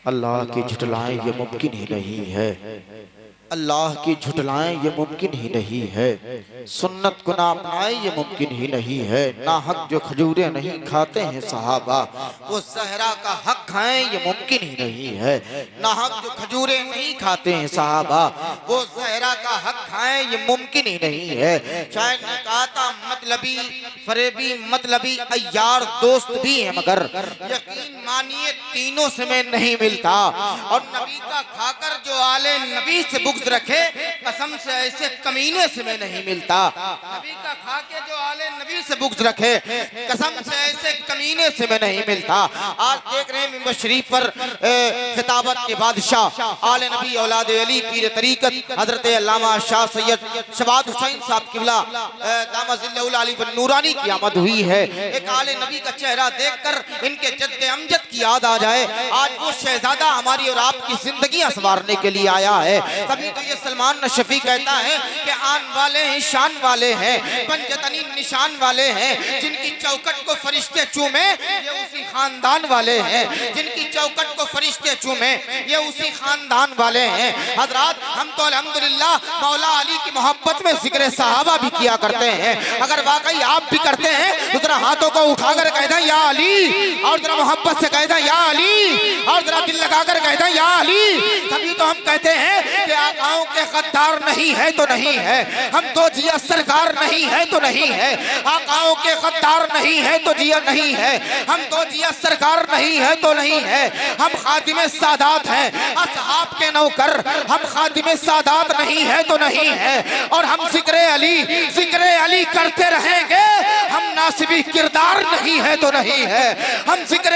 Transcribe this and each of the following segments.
अल्लाह की झुटलाएं ये मुमकिन ही नहीं है, अल्लाह की झुटलाएं ये मुमकिन ही नहीं है। सुन्नत को ना अपनाए ये मुमकिन ही नहीं है। ना हक जो खजूरें नहीं खाते हैं सहाबा, वो सहरा का हक खाएं ये मुमकिन ही नहीं है। ना हक जो खजूरें नहीं खाते हैं सहाबा, वो सहरा का हक खाएं ये मुमकिन ही नहीं है। शायद ने कहा था मतलबी फरेबी मतलबी अय्यार दोस्त भी है, मगर यकीन मानिए तीनों से में नहीं मिलता। और नबी का खाकर जो आले नबी से बुग़्ज़ रखे, कसम से ऐसे कमीने से में नहीं मिलता। नबी का खाके जो आले नबी से बुग़्ज़ रखे, कसम से ऐसे कमीने से में नहीं मिलता। आज देख रहे हैं मिंबर शरीफ पर खिताबत के बादशाह आले नबी औलाद अली पीर तरीकत हजरत अल्लामा शाह सैयद शबाद हुसैन साहब किबला दामजिल्लहुल अली व नूरानी की आमद हुई है। एक आले नबी का चेहरा देखकर इनके जद्द अमजद की याद आ जाए। आज वो शहजादा हमारी और आपकी जिंदगियां संवारने के लिए आया है। तभी तो ये सलमान नशफी कहता है कि आन वाले हैं, शान वाले हैं, पंजतनी निशान वाले हैं, जिनकी चौकट को फरिश्ते चूमे ये उसी खानदान वाले हैं, जिनकी चौकट को फरिश्ते चूमे ये उसी खानदान वाले हैं। हजरात हम तो अल्हम्दुलिल्लाह मौला अली की मोहब्बत में जिक्र सहाबा भी किया करते हैं। अगर वाकई आप भी करते हैं तो जरा हाथों को उठाकर कह दें या अली, और जरा मोहब्बत से कह दें या अली, और जरा दिल लगाकर कह दें या अली। तभी तो हम कहते हैं कि आकाओं के गद्दार नहीं है तो नहीं है, हम तो जिया सरकार नहीं है तो नहीं है। आकाओं के गद्दार नहीं है तो जिया नहीं है, हम तो जिया सरकार नहीं है तो नहीं है। हम खादिमे सादात हैं, असहाब के नौकर, हम खादिमे सादात नहीं है तो नहीं है। और हम जिक्र अली करते रहेंगे, हम नासिबी किरदार नहीं है तो नहीं है। हम जिक्र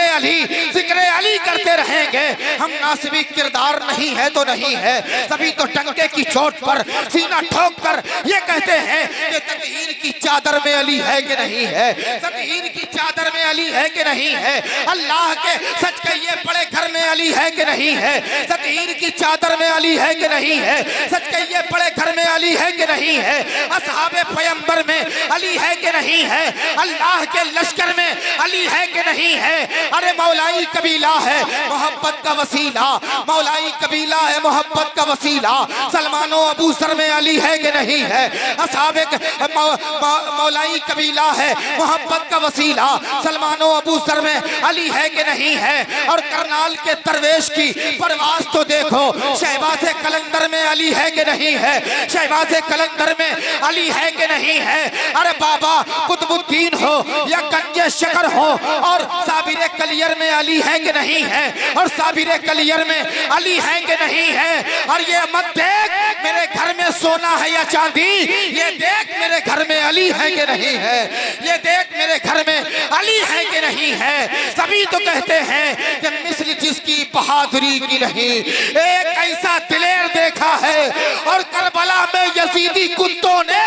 अली करते रहेंगे, हम नासिबी किरदार नहीं है तो नहीं है। सभी तो टंके की चोट पर सीना ठोक कर ये कहते हैं कि तकहीर की चादर में अली है कि नहीं है, तकहीर की चादर में अली है कि नहीं है। अल्लाह के सच के ये बड़े घर में अली है कि नहीं है, तकहीर की चादर में अली है कि नहीं है, सच के ये बड़े घर में अली है कि नहीं है। असहाबे पैगंबर में अली है कि नहीं है, अल्लाह के लश्कर में अली है कि नहीं है। अरे मौलाई कबीला है मोहब्बत का वसीला, मौलाई कबीला है मोहब्बत का वसीला। सलमानो अबू सर में अली है कि नहीं है, असहाबे मौलाई कबीला है मोहब्बत का वसीला। सलमानो अबू सर में अली है कि नहीं है। और करनाल के दरवेश की परवास तो देखो, शहबाज़े कलंदर में अली है कि नहीं है, शहबाज़े कलंदर में अली है कि नहीं है। अरे बाबा कुतुबुद्दीन हो या गंजे शकर हो, और साबिर कलियर में अली है कि नहीं है, और साबिर कलियर में अली है कि नहीं है। और ये मत देख मेरे घर में सोना है या चांदी, ये देख मेरे घर में अली है कि नहीं है, ये देख मेरे घर में अली है कि नहीं है। सभी तो कहते हैं कि मिस्र जिसकी बहादुरी की नहीं, एक ऐसा दिलेर देखा है। और करबला में यजीदी कुत्तों ने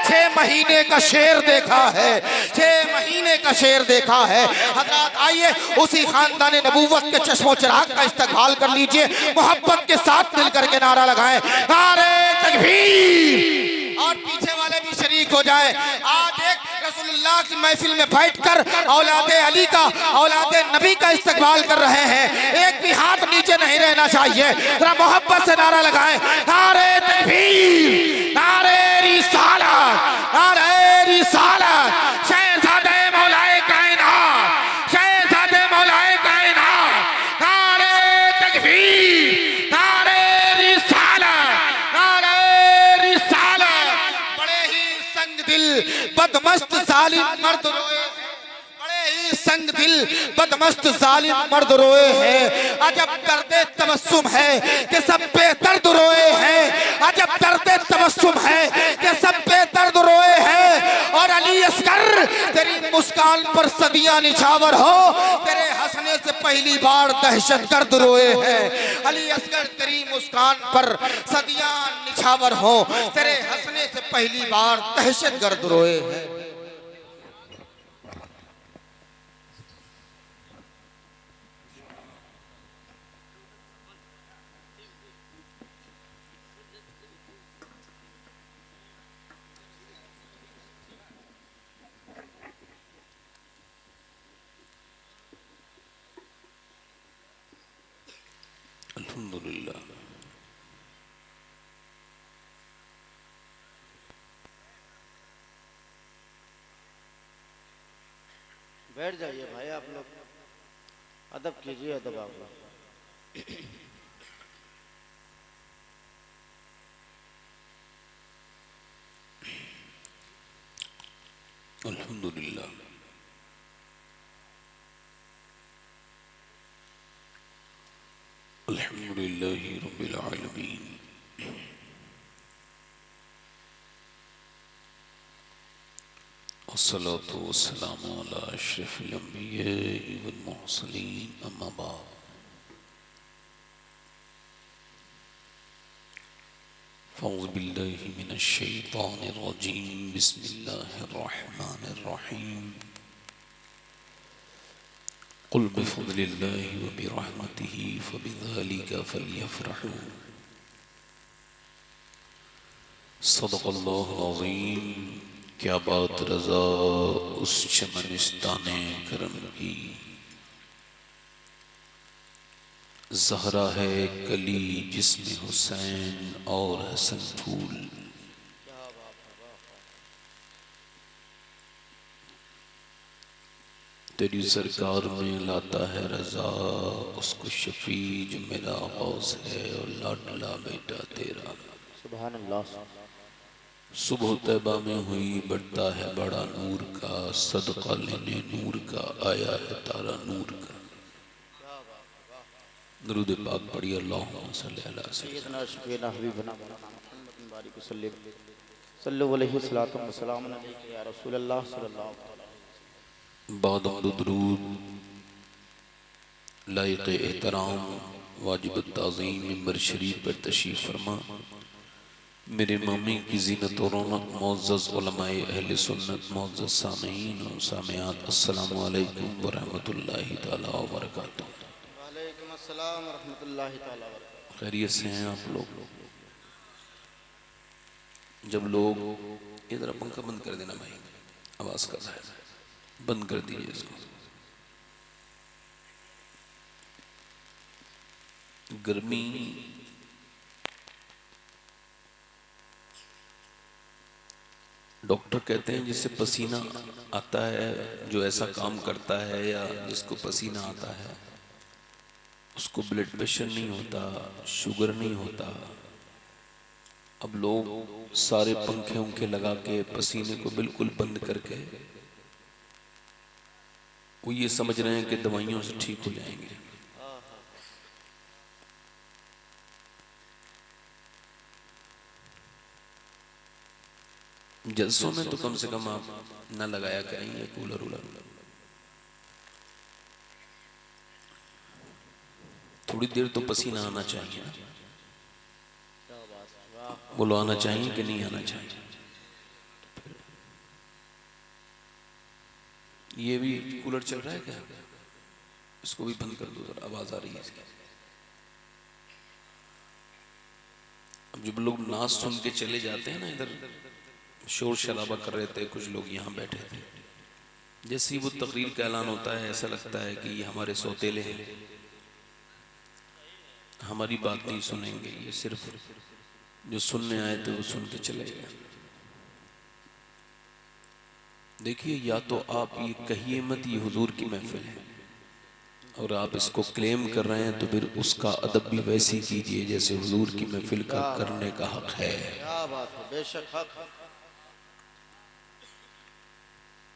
6 महीने का शेर देखा है, 6 महीने का शेर देखा है। हजरात आइए उसी खानदान नबूवत के चश्मो चिराग का इस्तकबाल कर लीजिए, मोहब्बत के साथ मिलकर के नारा लगाएं, नारे तकबीर, और पीछे वाले भी शरीक हो जाए। आज एक रसूलुल्लाह की महफिल में बैठकर औलादे अली का, औलादे नबी का इस्तकबाल कर रहे हैं, एक भी हाथ नीचे नहीं रहना चाहिए। जरा मोहब्बत से नारा लगाएं, नारे तकबीर, नारे रिसालत, नारे रिसालत। शहज़ादे मौलाए कायनात, शहज़ादे मौलाए कायनात, नारे तकबीर, नारे रिसालत, नारे रिसालत। बड़े ही संग दिल बदमस्त जालिम मर्द रोए, बड़े ही संग दिल बदमस्त जालिम मर्द रोए हैं। अजब दर्दे तबस्सुम है कि सब पे दर्द रोए हैं, अजब दर्दे तबस्सुम है कि सब पे दर्द रोए हैं। और अली असगर तेरी मुस्कान पर सदियां निछावर हो, तेरे हंसने से पहली बार दहशतगर्द रोए हैं। अली असगर तेरी मुस्कान पर सदियां निछावर हो, तेरे हंसने से पहली बार दहशतगर्द रोए हैं। अल्हम्दुलिल्लाह। बैठ जाइए भाई, आप लोग अदब कीजिए, अदब आप लोग। अल्हम्दुलिल्लाह। अल्हम्दुलिल्लाहि रब्बिल आलमीन। अस्सलातु वस्सलामु अला अशरफिल अंबिया'i वल मुरसलीन, अम्मा बाद। फ़अऊज़ु बिल्लाहि मिनश शैतानिर रजीम। बिस्मिल्लाहिर रहमानिर रहीम। क़ुल बिफ़ज़लिल्लाहि व बिरहमतिही फ़बिज़ालिका फ़लयफ़रहू। सदक़ल्लाहुल अज़ीम। क्या बात रज़ा उस चमनिस्ताने करम की, ज़हरा है कली जिसमें हुसैन और हसन फूल। तेरी सरकार में लाता है रज़ा उसको शफी जो मेरा गौस है और लाडला बेटा तेरा। सुभान अल्लाह। सुबह तैबा में हुई बढ़ता है बड़ा नूर का, सदका लेने नूर का आया है तारा नूर का। दरूद पाक पढ़िए, अल्लाहुम्मा सल्ली अला सैयदना शफीना हबीबना मुहम्मद बारिक सल्लल्लाहु अलैहि व सल्लम या रसूल अल्लाह सल्लल्लाहु अलैहि बाद दरूद लायक एहतराम वाजिब ताज़ीम मिंबर शरीफ पर तशरीफ़ फरमा। मेरे मामी की ज़ीनत और रौनक मुअज़्ज़ज़ उलमाए अहले सुन्नत, मुअज़्ज़ज़ सामीईन और सामियात, अस्सलामु अलैकुम व रहमतुल्लाहि तआला व बरकातुहू। वालेकुम अस्सलाम व रहमतुल्लाहि तआला व बरकातुहू। खैरियत से हैं आप लोग? जब लोग, ये ज़रा पंखा बंद कर देना भाई, आवाज़ कर रहा है, बंद कर दीजिए इसको। गर्मी डॉक्टर कहते हैं जिससे पसीना आता है, जो ऐसा काम करता है या जिसको पसीना आता है उसको ब्लड प्रेशर नहीं होता, शुगर नहीं होता। अब लोग सारे पंखे उंखे लगा के पसीने को बिल्कुल बंद करके वो ये समझ रहे हैं कि दवाइयों से ठीक हो जाएंगे। जलसों में तो कम से कम आप न लगाया करेंगे कूलर वूलर। थोड़ी देर तो पसीना आना चाहिए ना, बोलो आना चाहिए कि नहीं आना चाहिए? ये भी कूलर चल रहा है क्या? इसको भी बंद कर दो जरा, आवाज आ रही है इसकी। अब जब लोग नाच सुन के चले जाते हैं ना, इधर शोर शराबा कर रहे थे कुछ लोग, यहाँ बैठे थे, जैसे ही वो तकरीर का ऐलान होता है ऐसा लगता है कि ये हमारे सौतेले हैं, हमारी बात नहीं सुनेंगे, ये सिर्फ जो सुनने आए थे वो सुन के चले गए। देखिए, या तो आप ये कहिए मत ये हुजूर की महफिल है, और आप इसको क्लेम कर रहे हैं तो फिर उसका अदब भी वैसे ही कीजिए जैसे हुजूर की महफिल का करने का हक है। क्या बात है, बेशक हक।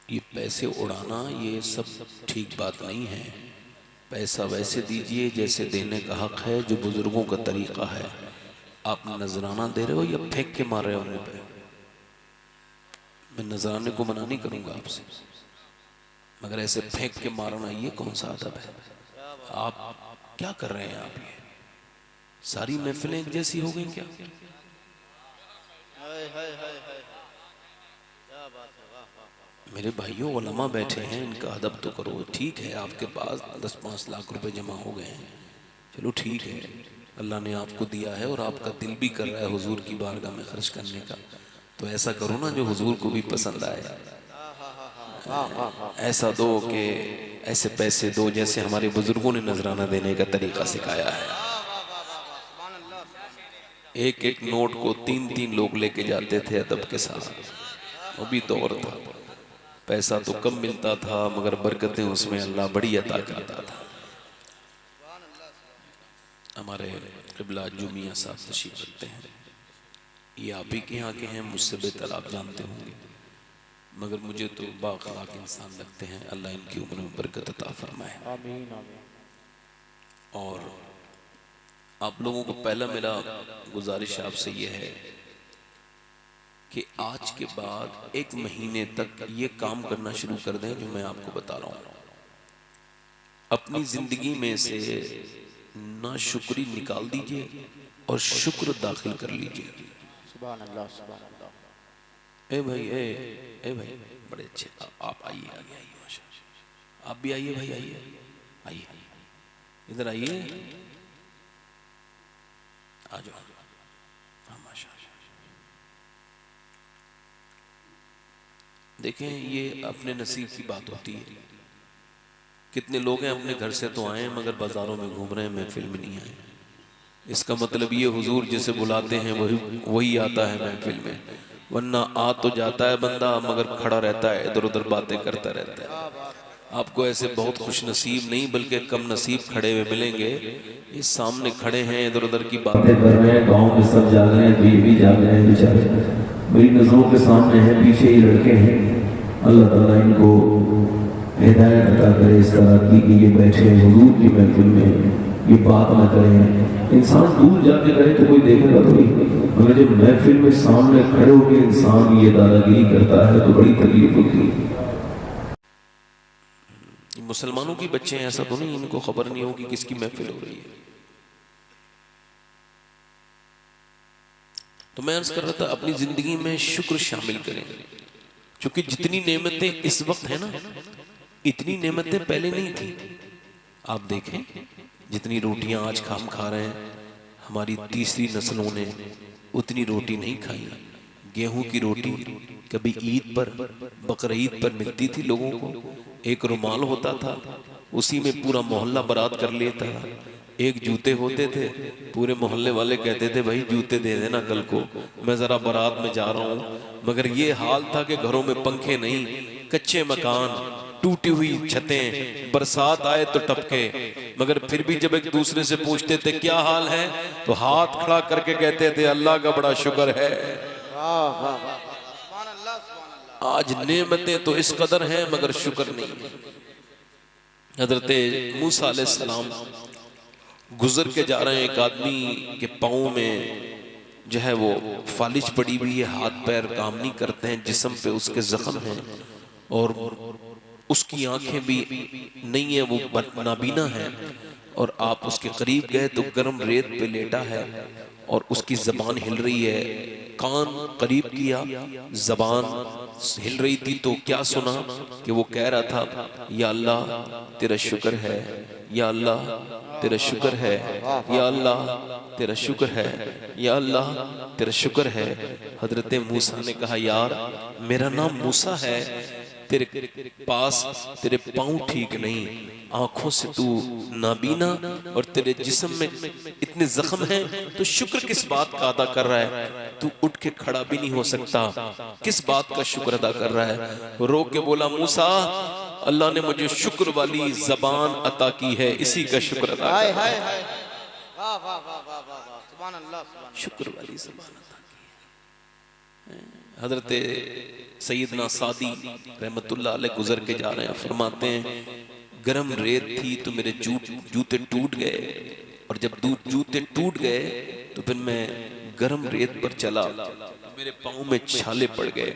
ये पैसे उड़ाना ये सब ठीक बात नहीं है। पैसा वैसे दीजिए जैसे देने का हक है, जो बुजुर्गों का तरीका है। आप नजराना दे रहे हो या फेंक के मार रहे हो मुंह पे? मैं नजराने को मना नहीं करूंगा आपसे, मगर ऐसे फेंक के मारना ये कौन सा अदब है? आप क्या कर रहे हैं? आप ये सारी महफिलें एक जैसी हो गई क्या? हाय हाय हाय हाय, क्या बात है, वाह वाह। मेरे भाइयों, उलमा बैठे हैं, इनका अदब तो करो। ठीक है, आपके पास 10-5 लाख रुपए जमा हो गए हैं, चलो ठीक है, अल्लाह ने आपको दिया है और आपका दिल भी कर रहा है हुजूर की बारगाह में खर्च करने का, तो ऐसा करो ना जो हुजूर को भी पसंद आए। ऐसा दो कि ऐसे पैसे दो जैसे हमारे बुजुर्गों ने नजराना देने का तरीका सिखाया है। एक एक नोट को 3-3 लोग लेके जाते थे अदब के साथ। वो भी दौर था, पैसा तो कम मिलता था मगर बरकतें उसमें अल्लाह बड़ी अता करता था। हमारे क़िबला जुमिया साहब तशरीफ रखते हैं, ये आप ही के यहाँ के हैं, मुझसे बेहतर आप जानते होंगे, मगर मुझे तो बाअखलाक इंसान लगते हैं। अल्लाह इनकी उम्र में बरकत अता फरमाए। आमीन आमीन। और आप लोगों को पहला मेरा गुजारिश आपसे ये है कि आज के बाद 1 महीने तक ये काम करना शुरू कर दें जो मैं आपको बता रहा हूँ। अपनी जिंदगी में से नाशुक्री निकाल दीजिए और शुक्र दाखिल कर लीजिए। सुभान अल्लाह सुभान अल्लाह। ए भाई बड़े अच्छे, आप आइए आइए आइए, माशाल्लाह। आप भी आइए भाई, आइए आइए, इधर आइए, आ जाओ। हाँ माशाल्लाह। देखें ये अपने नसीब की बात होती है। कितने लोग हैं अपने घर से तो आए हैं मगर बाजारों में घूम रहे हैं, महफिल में नहीं आए। इसका मतलब ये हुजूर जिसे बुलाते हैं वही आता है महफिल में, वरना आ तो जाता है बंदा मगर खड़ा रहता है, इधर उधर बातें करता रहता है। आपको ऐसे बहुत खुश नसीब नहीं बल्कि कम नसीब खड़े हुए मिलेंगे। ये सामने खड़े हैं, इधर उधर की बातें कर रहे हैं, गाँव में सब जाग रहे हैं तो ये भी जाग रहे हैं बेचारे। मेरी नजरों के सामने है, पीछे ही लड़के हैं। अल्लाह ताला इनको हिदायत अता करे इस तरह की कि ये बैठे हुजूर की महफिल में ये बात ना करें। इंसान दूर जाके करे तो कोई देखेगा तो नहीं, मगर जब महफिल में सामने खड़े होकर इंसान ये दादागिरी करता है तो बड़ी तकलीफ होती है। मुसलमानों की बच्चे हैं, ऐसा तो नहीं इनको खबर नहीं होगी किसकी महफिल हो रही है। तो मैं अर्ज कर रहा था अपनी जिंदगी में शुक्र शामिल करें, क्योंकि जितनी नेमतें इस वक्त है ना, इतनी नेमतें पहले नहीं थी। आप देखें जितनी रोटियां आज हम खा रहे हैं, हमारी तीसरी नस्लों ने उतनी रोटी नहीं खाई। गेहूं की रोटी कभी ईद पर, बकरीद पर मिलती थी लोगों को। एक रुमाल होता था, उसी में पूरा मोहल्ला बारात कर लेता था। एक जूते होते थे, पूरे मोहल्ले वाले कहते थे भाई जूते दे देना कल को, मैं जरा बारात में जा रहा हूँ। मगर ये हाल था कि घरों में पंखे नहीं, कच्चे मकान, टूटी हुई छतें, बरसात आए तो टपके। मगर फिर भी जब एक दूसरे से पूछते थे क्या हाल है, तो हाथ खड़ा करके कहते थे अल्लाह का बड़ा शुक्र है। आज नेमतें तो इस कदर हैं मगर शुक्र नहीं है। हजरत मूसा अलैहिस्सलाम गुजर के जा रहे हैं, एक आदमी के पाँव में जो है वो फालिज पड़ी हुई है, हाथ पैर काम नहीं करते हैं, जिस्म पे उसके जख्म हैं और उसकी आंखें भी नहीं है, वो नाबीना है। और आप उसके करीब गए तो गर्म रेत पे लेटा है और उसकी जबान हिल रही है। कान करीब किया, जबान हिल रही थी तो क्या सुना कि वो कह रहा था या अल्लाह तेरा शुक्र है, या अल्लाह तेरा शुक्र है, या अल्लाह तेरा शुक्र है, या अल्लाह तेरा शुक्र है। हजरत मूसा ने कहा यार मेरा नाम मूसा है, तेरे पास तेरे पाँव ठीक नहीं, आंखों से तू नाबीना और तेरे जिस्म में इतने जख्म हैं, तो शुक्र किस बात का अदा कर रहा है? तू उठ के खड़ा भी नहीं हो सकता, किस बात का शुक्र अदा कर रहा है? रो के बोला मूसा अल्लाह ने मुझे शुक्र वाली जबान अता की है, इसी का शुक्र अदा कर रहा है। शुक्र वाली जबान अता की है। हजरत सैयदना सादी रहमतुल्लाह अलैह गुजर के जा रहे हैं, फरमाते हैं गरम रेत थी तो मेरे जूते टूट गए, और जब जूते टूट गए तो फिर मैं गरम रेत पर चला, मेरे पाँव में छाले पड़ गए,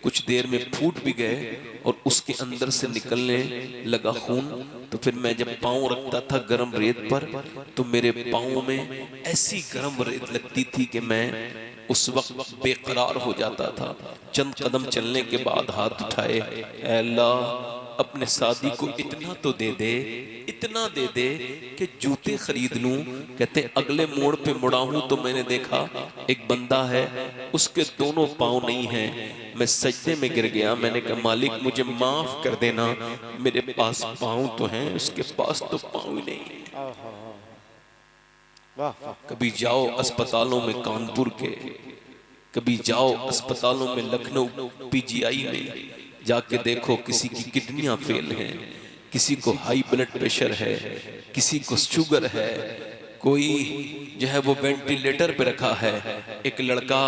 कुछ देर में फूट भी गए और उसके अंदर से निकलने लगा खून। तो फिर मैं जब पाँव रखता था गरम रेत पर तो मेरे पाँव में ऐसी गरम रेत लगती थी कि मैं उस वक्त बेकरार हो जाता था। चंद कदम चलने के बाद हाथ उठाए, ऐ अल्लाह अपने सादी को इतना तो दे दे, इतना दे दे कि जूते खरीद लूं। कहते अगले मोड़ पे मुड़ा हूं तो मैंने देखा एक बंदा है, उसके दोनों पाँव नहीं हैं। मैं सजदे में गिर गया, मैंने कहा मालिक मुझे माफ कर देना, मेरे पास पाँव तो हैं, उसके पास तो पाँव ही नहीं। कभी जाओ अस्पतालों में कानपुर के, कभी जाओ अस्पतालों में लखनऊ पीजीआई में, जाके देखो किसी की किडनियां फेल हैं, किसी को हाई ब्लड प्रेशर है, किसी को शुगर है, कोई जो है वो वेंटिलेटर पे रखा है। एक लड़का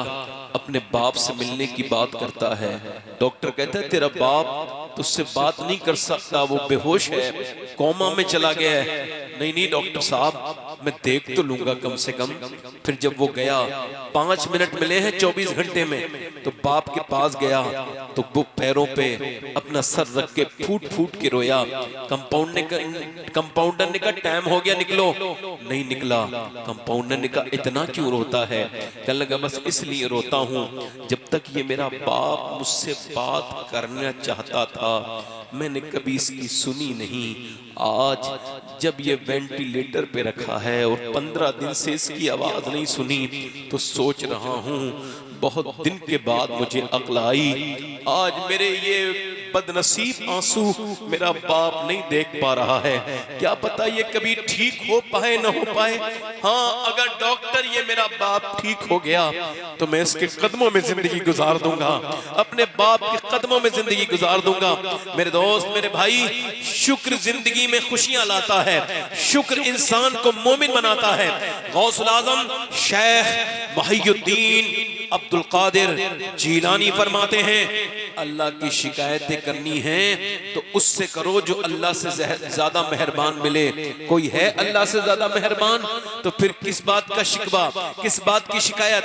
अपने बाप से मिलने की बात करता है, डॉक्टर कहता है तेरा बाप तुझसे बात नहीं कर सकता, वो बेहोश है, कोमा में चला गया है। नहीं डॉक्टर साहब मैं देख तो लूंगा कम से कम। फिर जब वो गया, 5 मिनट मिले हैं 24 घंटे में, तो बाप के पास गया तो वो पैरों पे अपना सर रख के फूट फूट के रोया। कंपाउंडर ने कहा टाइम हो गया निकलो, नहीं निकला। कंपाउंडर ने कहा इतना क्यों रोता है? कहने लगा बस इसलिए रोता हूँ, जब तक ये मेरा बाप मुझसे बात करना चाहता था मैंने कभी इसकी सुनी नहीं। आज जब ये वेंटिलेटर पे रखा है और 15 दिन से इसकी आवाज नहीं सुनी, तो सोच रहा हूँ बहुत दिन के बाद मुझे अक्ल आई, आज मेरे ये बदनसीब आंसू मेरा बाप नहीं देख पा रहा है, क्या पता ये कभी ठीक हो पाए ना हो पाए। हाँ, अगर डॉक्टर ये मेरा बाप ठीक हो गया तो मैं इसके कदमों में जिंदगी गुजार दूंगा, अपने बाप के कदमों में जिंदगी गुजार दूंगा। मेरे दोस्त, मेरे भाई, शुक्र जिंदगी में खुशियां लाता है, शुक्र इंसान को मोमिन बनाता है। गौसुल आजम शेख मुहियुद्दीन अब्दुल कादिर जीलानी फरमाते हैं अल्लाह की शिकायतें करनी है तो उससे करो जो अल्लाह से ज्यादा मेहरबान मिले। कोई है अल्लाह से ज्यादा मेहरबान? तो फिर किस बात का शिकवा, किस बात की शिकायत?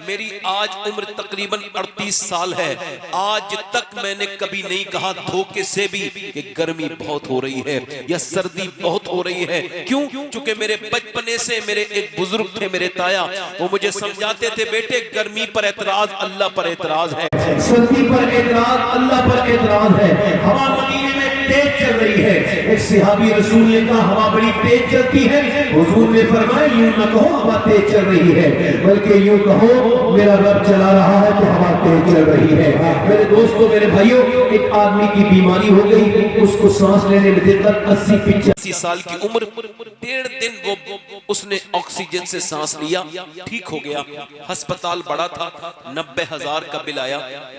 मेरी आज उम्र तकरीबन 38 साल है, आज तक मैंने कभी नहीं कहा धोखे से भी कि गर्मी बहुत हो रही है या सर्दी बहुत हो रही है। क्यों? क्योंकि मेरे बचपने से मेरे एक बुजुर्ग थे, मेरे ताया, वो मुझे समझाते थे बेटे गर्मी पर एतराज अल्लाह पर एतराज है, सर्दी पर एतराज अल्लाह पर एतराज है। हवा मदीने में तेज चल रही है, एक सहाबी रसूल ने कहा हवा बड़ी तेज चलती है, हुजूर ने फरमाया यूं न कहो हवा तेज चल रही है, बल्कि यूं कहो मेरा रब चला रहा है तो हवा तेज चल रही है। मेरे दोस्तों, मेरे भाइयों, एक आदमी की बीमारी हो गई, उसको सांस लेने में दिक्कत, 80-85 साल की उम्र, 1.5 दिन वो उसने ऑक्सीजन से सांस लिया, ठीक हो गया। अस्पताल बड़ा था, 90,000 का बिल आया,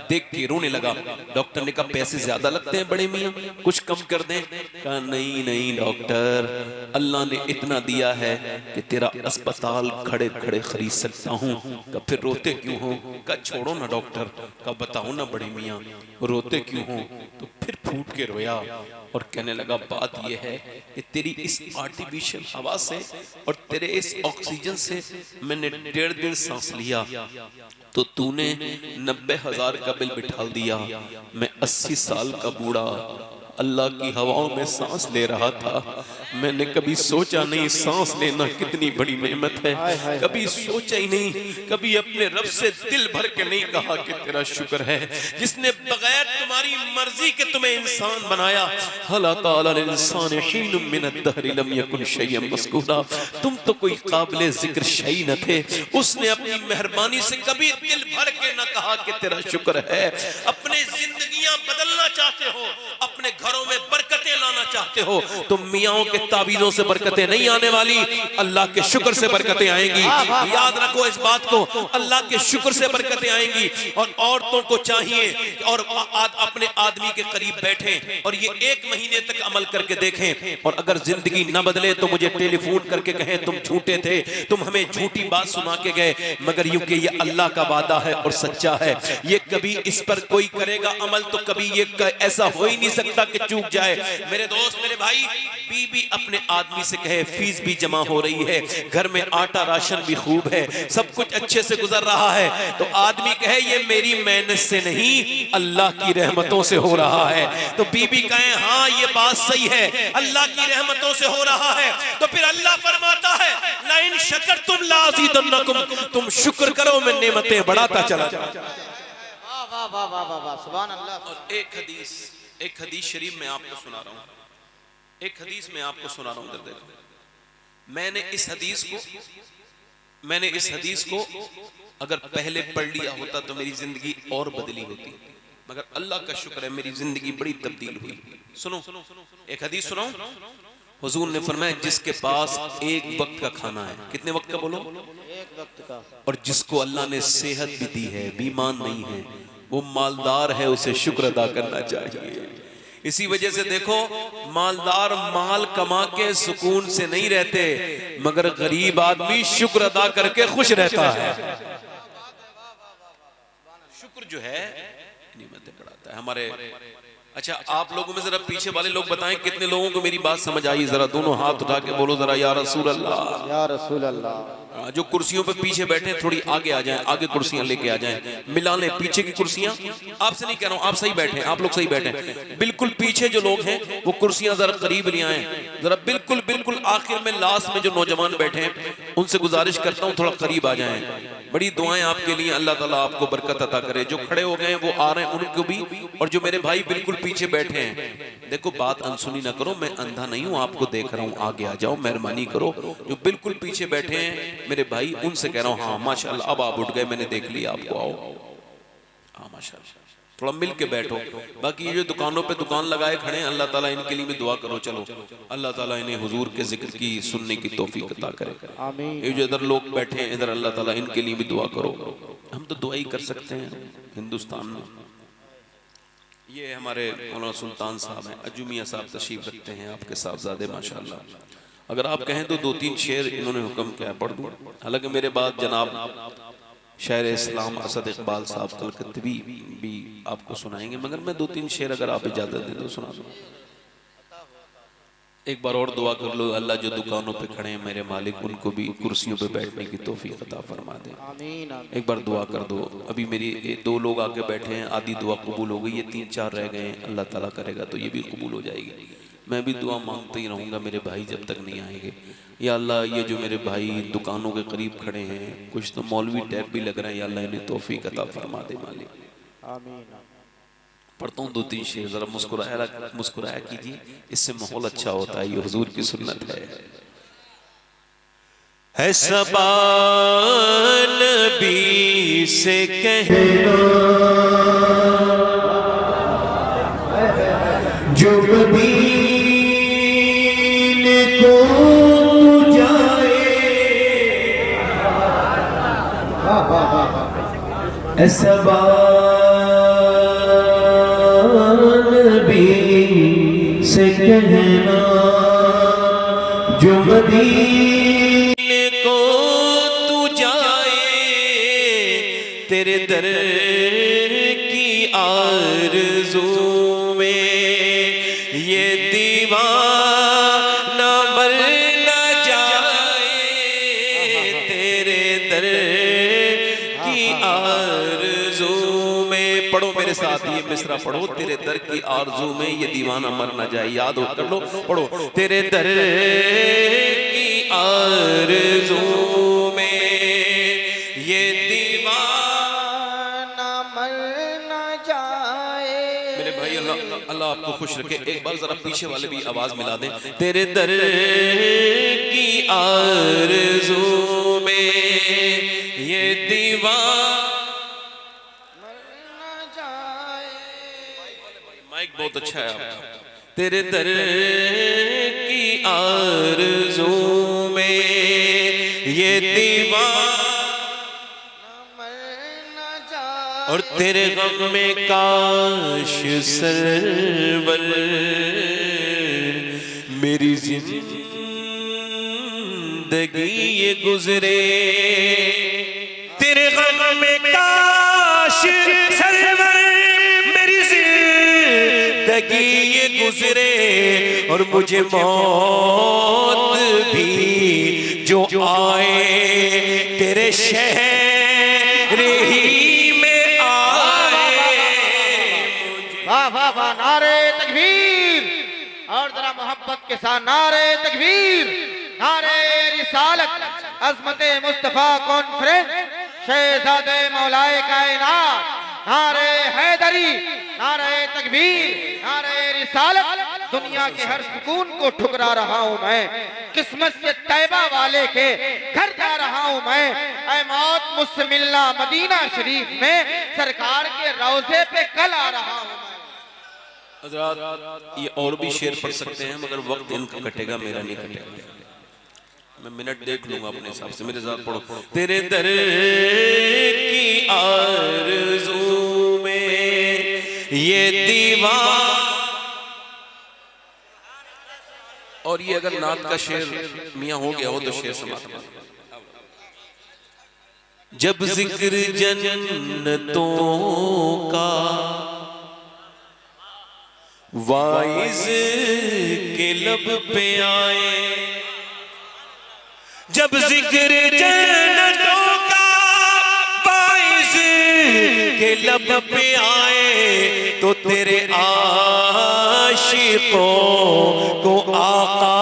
देख के रोने लगा। डॉक्टर ने कहा पैसे ज्यादा लगते हैं बड़े मियां, कुछ कम कर दें। कहा नहीं नहीं डॉक्टर, अल्लाह ने इतना दिया है कि तेरा अस्पताल खड़े खड़े खरीद सकता हूँ। कहा फिर रोते क्यों हो? कहा छोड़ो ना डॉक्टर। कहा बताओ ना बड़े मियां रोते क्यों हो? तो फिर फूट के रोया और कहने लगा बात यह है कि तेरी इस आर्टिफिशियल हवा से और तेरे इस ऑक्सीजन से मैंने 1.5 दिन सांस लिया, तो तूने 90,000 का बिल बिठा दिया। मैं 80 साल का बूढ़ा अल्लाह की हवाओं में सांस ले रहा था। मैंने कभी सोचा नहीं सांस लेना कितनी बड़ी नेमत है, कभी सोचा ही नहीं, कभी अपने रब से दिल भर के नहीं कहा कि तेरा शुक्र है जिसने बगैर तुम्हारी मर्जी के तुम्हें इंसान बनाया। अल्लाह ताला ने इंसान हीनुम मिन अद-दहर लम यकुन शैय्यन मज़कूरा, तुम तो कोई काबिले जिक्र शै न थे। उसने अपनी मेहरबानी से कभी दिल भर के न कहा कि तेरा शुक्र है। अपने जिंदगियां बदलना चाहते हो, अपने घरों में बरकतें लाना चाहते हो, तो मियाओं के ताबीजों से बरकतें नहीं आने वाली, अल्लाह के शुक्र से बरकतें आएंगी। याद रखो इस बात को, अल्लाह के शुक्र से बरकतें आएंगी। और औरतों को चाहिए और अपने आदमी के करीब बैठें और ये 1 महीने तक अमल करके देखें, और अगर जिंदगी न बदले तो मुझे टेलीफोन करके कहें तुम झूठे थे, तुम हमें झूठी बात सुना के गए। मगर यूं कि ये अल्लाह का वादा है और सच्चा है, ये कभी इस पर कोई करेगा अमल तो कभी ये ऐसा हो ही नहीं सकता कि चूक जाए। मेरे दोस्त, मेरे भाई, बीबी अपने आदमी से कहे फीस भी जमा हो रही है, घर में आटा राशन भी खूब है, सब कुछ अच्छे से गुजर रहा है, तो आदमी कहे ये मेरी मेहनत से नहीं अल्लाह की रहमतों से हो रहा है, तो बीबी कहे हाँ ये बात सही है, अल्लाह की रहमतों से हो रहा है। तो फिर अल्लाह फरमाता है लाइन शकरतुम लाज़ीदन्नकुम, तुम शुक्र करो मैं नेमतें बढ़ाता चला जाऊंगा। वाह वाह वाह वाह वाह, सुभान अल्लाह। और एक हदीस शरीफ में आपको सुना रहा हूँ, एक हदीस में आपको सुना रहा हूँ। देखो, मैंने इस हदीस को अगर पहले पढ़ लिया होता तो मेरी जिंदगी और बदली होती, मगर अल्लाह का शुक्र है मेरी जिंदगी बड़ी तब्दील हुई। सुनो, एक हदीस सुनाऊं, हुजूर ने फरमाया जिसके पास एक वक्त का खाना है, कितने वक्त का बोलो? एक वक्त का। और जिसको अल्लाह ने सेहत भी दी है, बीमार नहीं है, वो मालदार है, उसे शुक्र अदा करना चाहिए। इसी वजह से देखो मालदार माल कमा के सुकून से नहीं रहते, मगर गरीब आदमी शुक्र अदा करके खुश रहता है। शुक्र जो है नियमतें बढ़ाता है हमारे। अच्छा, आप लोगों में जरा पीछे वाले लोग बताएं कितने लोगों को मेरी बात समझ आई? जरा दोनों हाथ उठा के बोलो जरा या रसूल अल्लाह, या रसूल अल्लाह। जो कुर्सियों पे पीछे बैठे थोड़ी आगे आ जाएं, आगे कुर्सियां लेके आ जाएं, मिला लें पीछे की कुर्सियां। आपसे नहीं कह रहा हूं, आप सही बैठे, आप लोग सही बैठे। बिल्कुल पीछे जो लोग हैं वो कुर्सियां जरा करीब ले आए, जरा बिल्कुल बिल्कुल आखिर में लास्ट में जो नौजवान बैठे हैं उनसे गुजारिश करता हूं थोड़ा करीब आ जाएं। बड़ी दुआएं आपके लिए, अल्लाह ताला आपको बरकत अता करे। जो खड़े हो गए वो आ रहे हैं उनको भी, और जो मेरे भाई बिल्कुल पीछे बैठे हैं, देखो बात अनसुनी ना करो, मैं अंधा नहीं हूं, आपको देख रहा हूं, आगे आ जाओ, मेहरबानी करो। जो बिल्कुल पीछे बैठे हैं मेरे भाई, उनसे कह रहा हूं हाँ माशाल्लाह, अब आप उठ गए, मैंने देख लिया आपको, आओ हाँ माशाल्लाह, थोड़ा मिल के बैठो। बाकी ये जो दुकानों पे दुकान लगाए खड़े हैं, अल्लाह ताला इनके लिए भी दुआ करो। चलो अल्लाह ताला इन्हें हुजूर के जिक्र की सुनने की तौफीक अता करे। आमीन। ये जो इधर लोग बैठे हैं इधर, अल्लाह ताला इनके लिए भी दुआ करो। हम तो दुआ ही कर सकते हैं हिंदुस्तान में। ये हमारे मौलाना सुल्तान साहब हैं, अजुमिया साहब तशरीफ रखते हैं, आपके साहबजादे माशाल्लाह। अगर आप कहें तो 2-3 शेर इन्होंने हुक्म किया पढ़ दूं। हालांकि मेरे बाद जनाब शायर इस्लाम असद इकबाल साहब कलकत्तवी भी आपको सुनाएंगे, मगर मैं 2-3 शेर अगर आप इजाजत दें तो सुना दूं। एक बार और दुआ कर लो, अल्लाह जो दुकानों पे खड़े हैं मेरे मालिक, उनको भी कुर्सियों पे बैठने की तौफीक अता फरमा दे। आमीन। एक बार दुआ कर दो। अभी मेरी 2 लोग आके बैठे हैं, आधी दुआ कबूल हो गई है, 3-4 रह गए हैं, अल्लाह ताला करेगा तो ये भी कबूल हो जाएगी। मैं भी दुआ मांगता ही रहूँगा मेरे भाई जब तक नहीं आएंगे। या अल्लाह ये जो मेरे भाई दुकानों के करीब खड़े हैं, कुछ तो मौलवी टैप भी लग रहे हैं, या अल्लाह इन्हें तौफीक अता फरमा दे मालिक। आमीन। पढ़ता हूँ 2-3 शेर, जरा मुस्कुराया कीजिए, इससे माहौल अच्छा होता है, ये हुजूर की सुन्नत है। सबान नबी से कहना जो मदीने को जाए, ऐसा नबी से कहना जो मदीने को तू जाए, तेरे दर की आरज़ू में ये दीवाना मर न जाए, तेरे दर की आरज़ू में। पढ़ो मेरे साथ ये मिसरा पढ़ो, तेरे दर की आरज़ू में ये दीवाना मर न जाए। याद हो कर लो, पढ़ो तेरे दर की आरज़ू में ये दीवाना मर न जाए। मेरे भाई अल्लाह आपको खुश रखे। एक बार जरा पीछे वाले भी आवाज मिला दें। तेरे दर की आरज़ू में ये दीवाना मर न जाए। माइक बहुत अच्छा है आपका। तेरे दर की आरज़ू में ये दीवाना मर न जाए। और तेरे गम में काश सरवर मेरी जिंदगी ये गुजरे, तेरे गम में काश सरवर मेरी जिंदगी ये गुजरे, और मुझे मौत भी जो आए तेरे शहर ही वाह वाह वाह, नारे तकबीर। और जरा मोहब्बत के साथ नारे तकबीर, नारे रिसालत, अज़मते मुस्तफा कॉन्फ्रेंस, शहजादे मौलाए कायनात, नारे हैदरी, नारे तकबीर, नारे रिसालत। दुनिया के हर सुकून को ठुकरा रहा हूँ मैं, किस्मत से तैबा वाले के घर जा रहा हूँ मैं। ऐ मौत मुझसे मिलना मदीना शरीफ में, सरकार के रोज़े पे कल आ रहा हूँ मैं। हज़रात ये और भी शेर पढ़ सकते हैं मगर वक्त इनका कटेगा, मेरा नहीं कटेगा। मैं मिनट देख लूंगा अपने हिसाब से, मेरे साथ पढ़ो। तेरे दर की आरज़ू में ये दीवार, और ये अगर नात का शेर मियाँ हो गया हो तो शेर समाप्त कर। जब जिक्र जन्नतों का वाइज के लब पे आए, जब जिक्र जन्नतों का वाइज के लब पे आए तो तेरे आशिकों को आका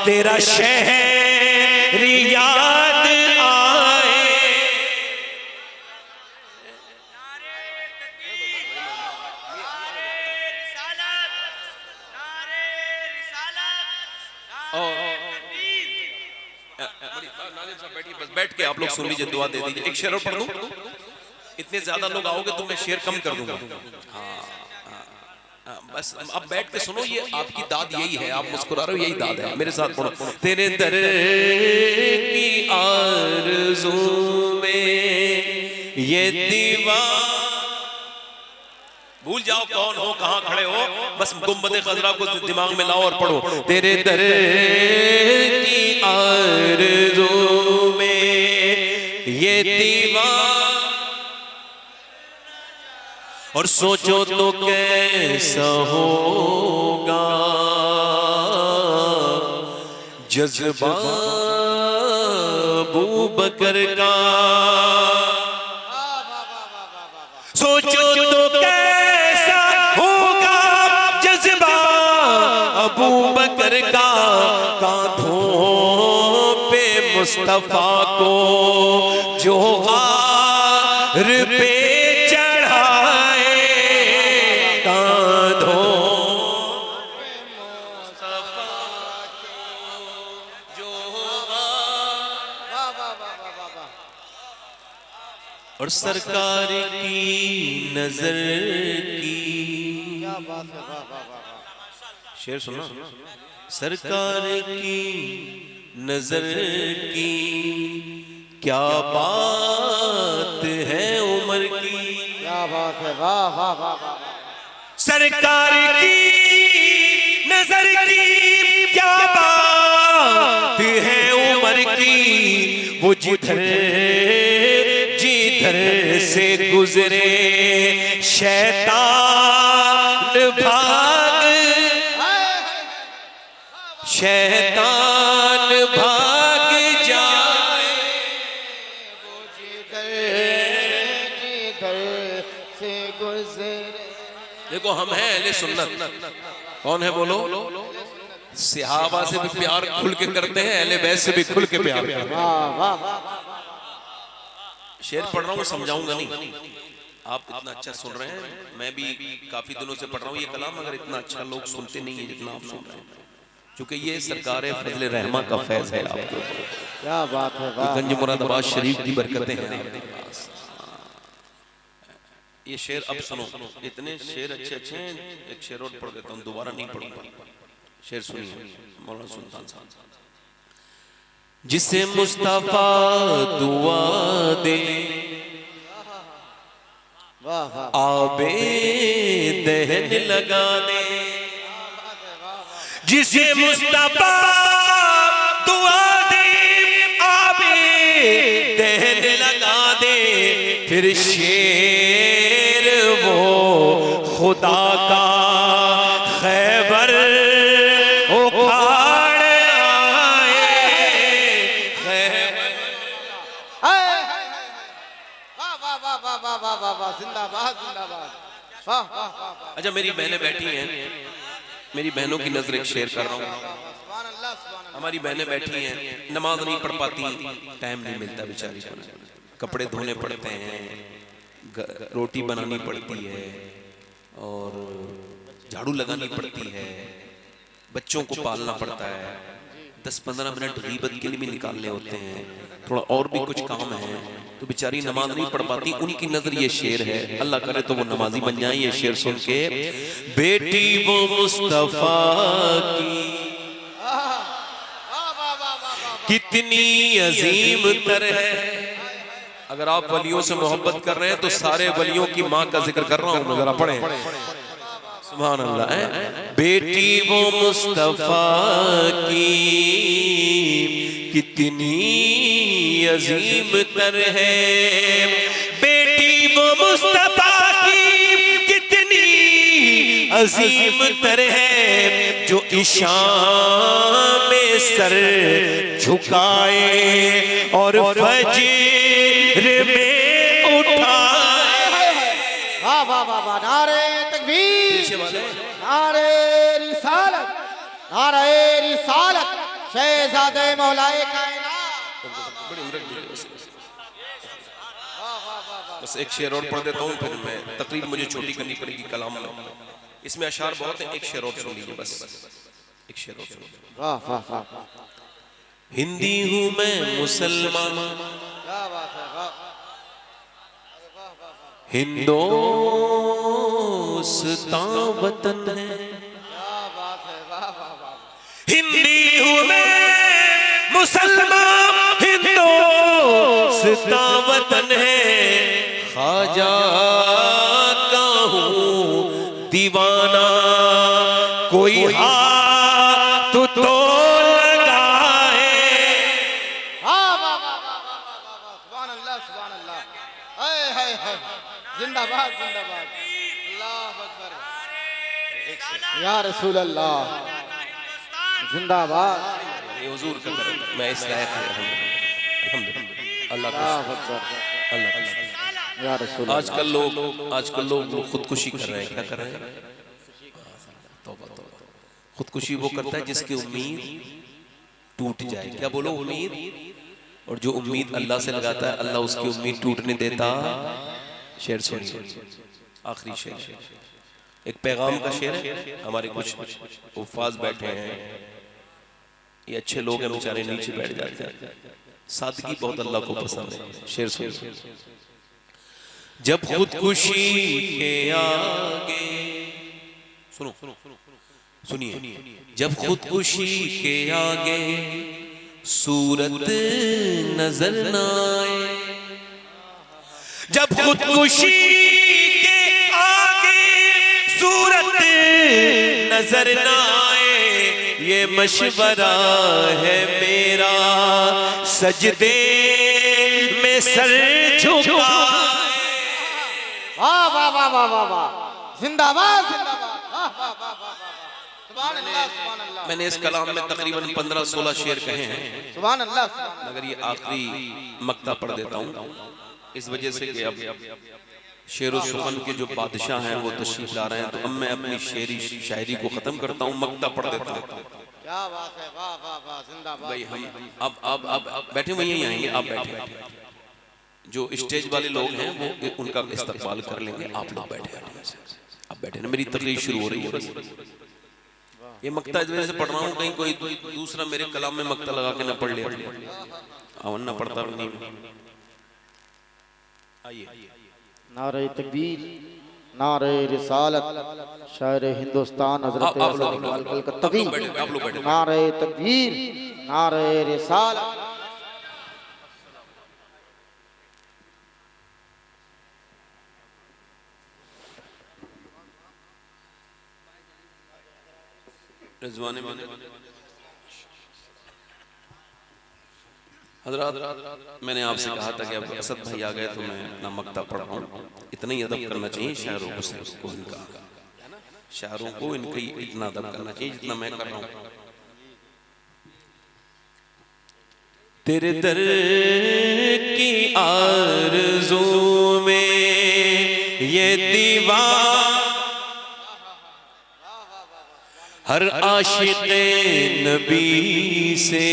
तेरा शहर याद आए। बस बैठ के आप लोग सुन लीजिए, दुआ दे दीजिए। एक शेर और पढ़ दूं, इतने ज्यादा लोग आओगे तो मैं शेर कम कर दूंगा। बस अब बैठ के सुनो, ये आपकी दाद यही है, आप मुस्कुरा रहे हो यही दाद है। मेरे साथ पढ़ो। तेरे दर की आरज़ू में ये दीवार, भूल जाओ कौन हो कहां खड़े हो, बस गुंबद खजरा को दिमाग में लाओ और पढ़ो। तेरे दर की आरज़ू में ये दीवार, और सोचो तो कैसा होगा जज्बा अबू बकर का, सोचो तो कैसा होगा जज्बा अबू बकर का, कांधों पे मुस्तफा को जो हार पे और सरकार की नजर की, शेर सुना, सरकार की नजर की क्या बात है उम्र की, क्या बात है, वाह वाह वाह। सरकार की नजर की क्या बात है उम्र की, वो जिधर से गुजरे शैतान भाग, शैतान भाग जाए, वो जिधर से गुजरे। देखो हम हैं अहले सुन्नत, कौन है बोलो? सहाबा से भी प्यार खुल के करते हैं, अहले बैत से भी खुल के प्यार करते हैं। शेर पढ़ रहा हूँ, समझाऊंगा नहीं, आप इतना अच्छा सुन रहे हैं, मैं भी काफी दिनों से पढ़ रहा हूँ ये कलाम, मगर इतना अच्छा लोग सुनते नहीं है जितना आप सुन रहे हैं, क्योंकि ये सरकार फजल रहमा का फैज है आपके ऊपर। क्या बात है, गंज मुरादाबाद शरीफ की बरकतें हैं आपके पास। ये शेर अब सुनो, इतने शेर अच्छे अच्छे हैं, एक शेर और पढ़ देता हूँ, दोबारा नहीं पढ़ूंगा। शेर सुनिए मौलाना सुल्तान साहब। जिसे मुस्तफा दुआ दे आबे दहन लगा दे, जिसे मुस्तफा दुआ दे आबे दहन लगा दे, फिर शेर वो खुदा का खैबर उखाड़ आए, खैबर। जिंदाबाद जिंदाबाद, वाह वाह वाह। अच्छा मेरी बहनें बैठी हैं, मेरी बहनों की नजर एक शेर कर रहा हूँ। हमारी बहनें बैठी हैं, नमाज नहीं पढ़ पाती, टाइम नहीं मिलता बेचारी को, कपड़े धोने पड़ते हैं, रोटी बनानी पड़ती है और झाड़ू लगानी पड़ती है, बच्चों को पालना पड़ता है, 10-15 मिनट गीबत के लिए भी निकालने होते हैं, थोड़ा और भी कुछ काम है, तो बेचारी नमाज नहीं पढ़ पाती। उनकी नजर ये शेर है, अल्लाह करे तो वो नमाजी बन जाए। ये शेर सुन के, बेटी वो मुस्तफा की कितनी अजीम तर है। अगर आप वलियों से मोहब्बत कर रहे हैं तो सारे वलियों की माँ का जिक्र कर रहा हूँ, जरा पढ़ें सुभान अल्लाह। बेटी वो मुस्तफा की कितनी अजीम तर है, बेटी वो मुस्तफा की कितनी अजीम तर है, जो इशाम में सर झुकाए और फज्र में उठाए। वाह वाह वाह वाह, नारे तकबीर, नारे रिसालत, नारे रिसालत, शहजादे मौलाए कायनात। बस एक शेर और पढ़ देता हूँ, फिर मैं तकरीर मुझे छोटी करनी पड़ेगी कलाम में। इसमें अशार बहुत है, एक शेर और सुन लीजिए, बस एक शेर और सुन लीजिए। वाह वाह वाह, हिंदी हूँ मैं मुसलमान, क्या बात है, वाह हिंदोस्तां वतन है। क्या बात है, वाह वाह वाह, हिंदी हूँ मैं मुसलमान, हिंदोस्तां वतन है, ख्वाजा का हूँ दीवाना, कोई हाथ तो लगाए। वाह वाह वाह वाह वाह वाह, सुभान अल्लाह सुभान अल्लाह, हाय हाय हाय, जिंदाबाद जिंदाबाद, अल्लाह अकबर, या रसूल अल्लाह, जिंदाबाद, ये हुजूर का करम, मैं इस लायक हूं। अल्हम्दुलिल्लाह, अल्लाह का अकबर, अल्लाह का। या रसूल। आजकल लोग खुदकुशी कर रहे हैं। क्या कर रहे हैं? तौबा तौबा। खुदकुशी वो करता है जिसकी उम्मीद टूट जाए। क्या बोलो? उम्मीद। और जो उम्मीद अल्लाह से लगाता है, अल्लाह उसकी उम्मीद टूटने देता। शेर सुनिए, आखिरी शेर, एक पैगाम का शेर है। हमारे कुछ उफ़ाज़ बैठे हैं, ये अच्छे लोग हैं, बेचारे नीचे बैठ जाते हैं। सादगी बहुत अल्लाह को पसंद है। शेर सुनिए, जब खुदकुशी के आगे, सुनो सुनिए, जब खुदकुशी के आगे सूरत नजर न आए, जब खुदकुशी के आगे सूरत नजर न आए, ये मशवरा है मेरा सजदे में सर झुका। वाह वाह वाह वाह वाह वाह, जिंदाबाद जिंदाबाद, वाह वाह वाह वाह, सुभान अल्लाह सुभान अल्लाह। मैंने इस कलाम में तकरीबन 15-16 शेर कहे हैं, सुभान अल्लाह, मगर ये आखिरी मक्ता पढ़ देता हूँ इस वजह से कि अब शेर सुखन के जो बादशाह हैं वो तशरीफ ला रहे हैं, तो अब मैं अपनी शायरी को खत्म करता हूँ, मक्ता पढ़ देता हूँ। क्या बात है, वाह वाह वाह, जिंदाबाद भाई हम अब बैठे हुए यहीं आएंगे, आप बैठे, जो स्टेज वाले लोग हैं वो उनका इस्तकबाल कर लेंगे, आप लोग बैठे आराम से, आप बैठे ना, मेरी तकरीर शुरू हो रही है। बस ये मक्ता इस वजह से पढ़ रहा हूँ, कहीं कोई दूसरा मेरे कलाम में मक्ता लगा के ना पढ़ ले, अवन ना पढ़ता भी नहीं। आइए, नारे तकबीर, नारे रिसालत, शायर हिंदुस्तान हजरत कलकत्तवी, आप लोग बैठे, नारे तकबीर, नारे रिसालत। रिजवाने में हजरात, मैंने आपसे कहा था कि अब असद भाई आ गए तो मैं अपना मक्ता पढ़ रहा हूँ। इतना ही अदब करना चाहिए शायरों को, इनका शायरों को इनका इतना अदब करना चाहिए जितना मैं कर रहा हूँ। तेरे दर की आरज़ू में ये दीवार हर आशिक़े नबी से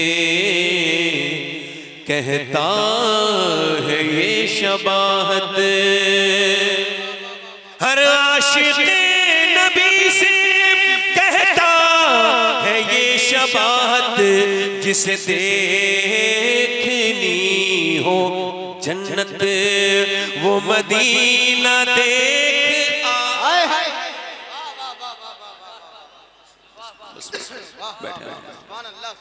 कहता है ये शबाहत, हर आशिक़े नबी से कहता है ये शबाहत, जिसे देखनी हो जन्नत वो मदीना देख हाय हाय बैठे रहो। सुभान अल्लाह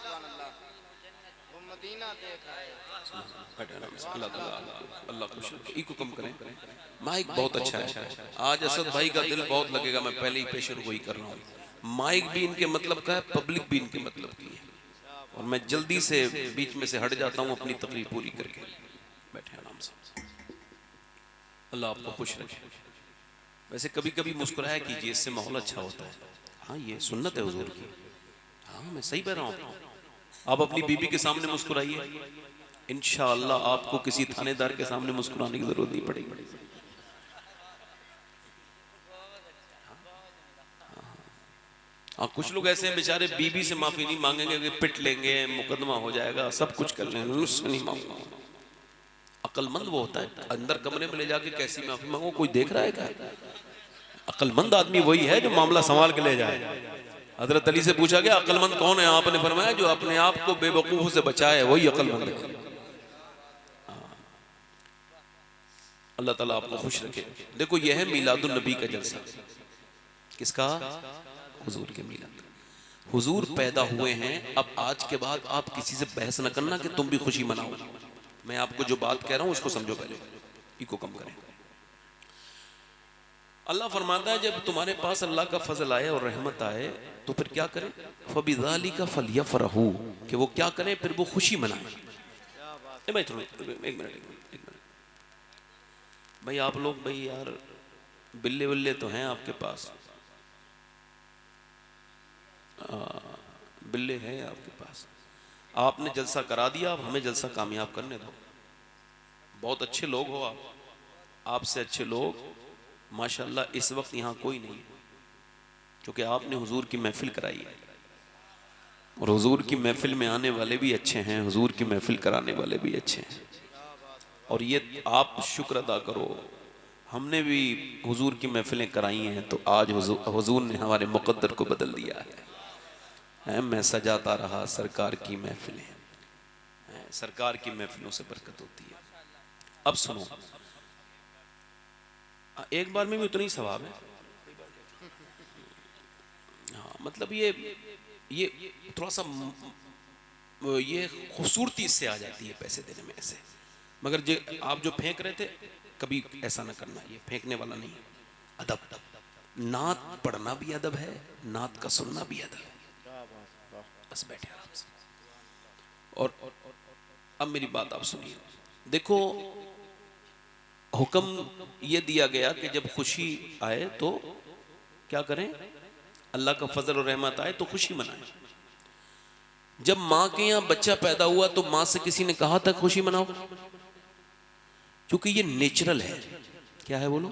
वो मदीना देखा है। बैठे रहो। अल्लाह ताला अल्लाह खुश रखे। इको कम करें। माइक बहुत अच्छा है। आज असद भाई का दिल बहुत लगेगा, मैं पहले ही पेशर वही कर रहा हूँ। माइक भी इनके मतलब का है, पब्लिक भी इनके मतलब की है, और मैं जल्दी से बीच में से हट जाता हूँ अपनी तकरीर पूरी करके। बैठे आराम से। अल्लाह आपको खुश रखे। वैसे कभी कभी मुस्कुराया कीजिए, इससे माहौल अच्छा होता है। हाँ ये सुन्नत है हुजूर की। हाँ मैं सही कह रहा हूँ। आप अपनी बीबी के सामने मुस्कुराइए, इंशाअल्लाह आपको किसी थानेदार के सामने मुस्कुराने की जरूरत नहीं पड़ेगी। हाँ कुछ लोग ऐसे हैं बेचारे, बीबी से माफी नहीं मांगेंगे कि पिट लेंगे, मुकदमा हो जाएगा, सब कुछ कर लेंगे, उससे नहीं मांगूंगा। अक्लमंद वो होता है, अंदर कमरे में ले जाके कैसी माफी मांगो, कोई देख रहा है क्या? अक्लमंद आदमी वही है जो मामला संभाल के ले जाए। हजरत अली से पूछा गया अक्लमंद कौन है? आपने फरमाया जो अपने आप को बेवकूफ से बचाए, वही अक्लमंद है। अल्लाह ताला आपको खुश रखे। देखो यह है मीलादुन नबी का जलसा। किसका? हुजूर के मिलाद। हुजूर पैदा हुए हैं, अब आज के बाद आप किसी से बहस न करना कि तुम भी खुशी मनाओ। मैं आपको जो बात कह रहा हूं उसको समझो पहले, इको कम करें। अल्लाह फरमाता है जब तुम्हारे पास अल्लाह का फजल आए और रहमत आए तो फिर क्या करें? फबिज़ालिका फलयफ़रहू, कि वो क्या करें? फिर वो खुशी मनाएं। भाई एक मिनट भाई, आप लोग भाई यार बिल्ले बिल्ले तो हैं आपके पास, बिल्ले हैं आपके पास। आपने जलसा करा दिया, अब हमें जलसा कामयाब करने दो। बहुत अच्छे लोग हो आप, आपसे अच्छे लोग माशाल्लाह इस वक्त यहाँ कोई नहीं, क्योंकि आपने हुजूर की महफिल कराई है, और हुजूर की महफिल में आने वाले भी अच्छे हैं, हुजूर की महफिल कराने वाले भी अच्छे हैं। और ये आप शुक्र अदा करो, हमने भी हुजूर की महफिलें कराई हैं तो आज हुजूर ने हमारे मुकद्दर को बदल दिया है। मैं सजाता रहा सरकार की महफिलें, सरकार की महफिलों से बरकत होती है। अब सुनो, एक बार में भी उतना ही सवाब है। हाँ मतलब ये थोड़ा सा ये खूबसूरती इससे आ जाती है पैसे देने में ऐसे, मगर जो आप जो फेंक रहे थे कभी ऐसा ना करना, ये फेंकने वाला नहीं। अदब, नात पढ़ना भी अदब है, नात का सुनना भी अदब है। बस बैठे आराम से। और अब मेरी बात आप सुनिए। देखो हुक्म ये दिया गया कि जब खुशी आए तो क्या करें? अल्लाह का फजल और रहमत आए तो खुशी मनाएं। जब माँ के यहाँ बच्चा पैदा हुआ तो माँ से किसी ने कहा था खुशी मनाओ? क्योंकि ये नेचुरल है। क्या है बोलो?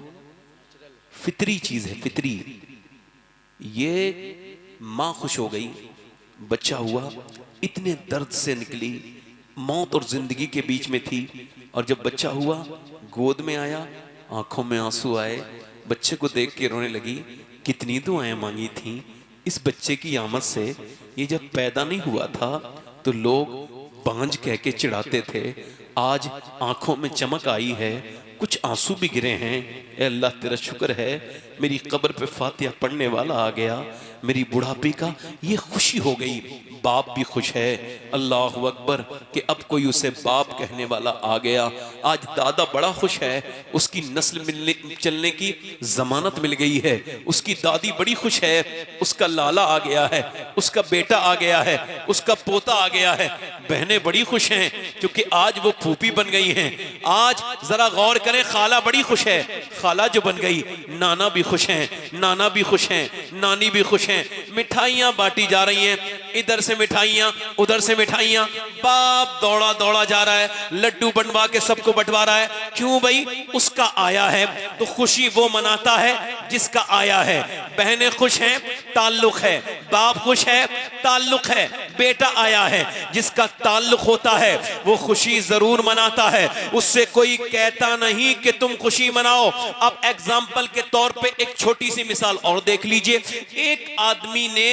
फितरी चीज है, फितरी। ये माँ खुश हो गई, बच्चा हुआ, इतने दर्द से निकली, मौत और जिंदगी के बीच में थी, और जब बच्चा हुआ गोद में आया, आंखों में आंसू आए, बच्चे को देख के रोने लगी। कितनी दुआएं मांगी थी इस बच्चे की आमद से। ये जब पैदा नहीं हुआ था तो लोग बांझ कह के चिढ़ाते थे, आज आंखों में चमक आई है, कुछ आंसू भी गिरे हैं। ए अल्लाह तेरा शुक्र है, मेरी कब्र पे फातिहा पढ़ने वाला आ गया, मेरी बुढ़ापे का ये खुशी हो गई। बाप भी खुश है, अल्लाह अकबर, कि अब कोई उसे बाप कहने वाला आ गया। आज दादा बड़ा खुश है, उसकी नस्ल मिलने चलने की जमानत मिल गई है। उसकी दादी बड़ी खुश है, उसका लाला आ गया है, उसका बेटा आ गया है, उसका पोता आ गया है। बहनें बड़ी खुश हैं क्योंकि आज वो फूफी बन गई हैं। आज जरा गौर करें, खाला बड़ी खुश है, खाला जो बन गई। नाना भी खुश हैं, नाना भी खुश हैं, नानी भी खुश हैं। मिठाइयां बांटी जा रही हैं, इधर से मिठाइयां, उधर से मिठाइयां। बाप दौड़ा दौड़ा जा रहा है, लड्डू बनवा के सबको बंटवा रहा है। क्यों भाई? उसका आया है तो खुशी वो मनाता है जिसका आया है। बहनें खुश हैं, ताल्लुक है। बाप खुश है, ताल्लुक है। बेटा आया है, जिसका ताल्लुक होता है वो खुशी जरूर मनाता है। उससे कोई कहता नहीं कि तुम खुशी मनाओ। अब एग्जाम्पल के तौर पे एक छोटी सी मिसाल और देख लीजिए। एक आदमी ने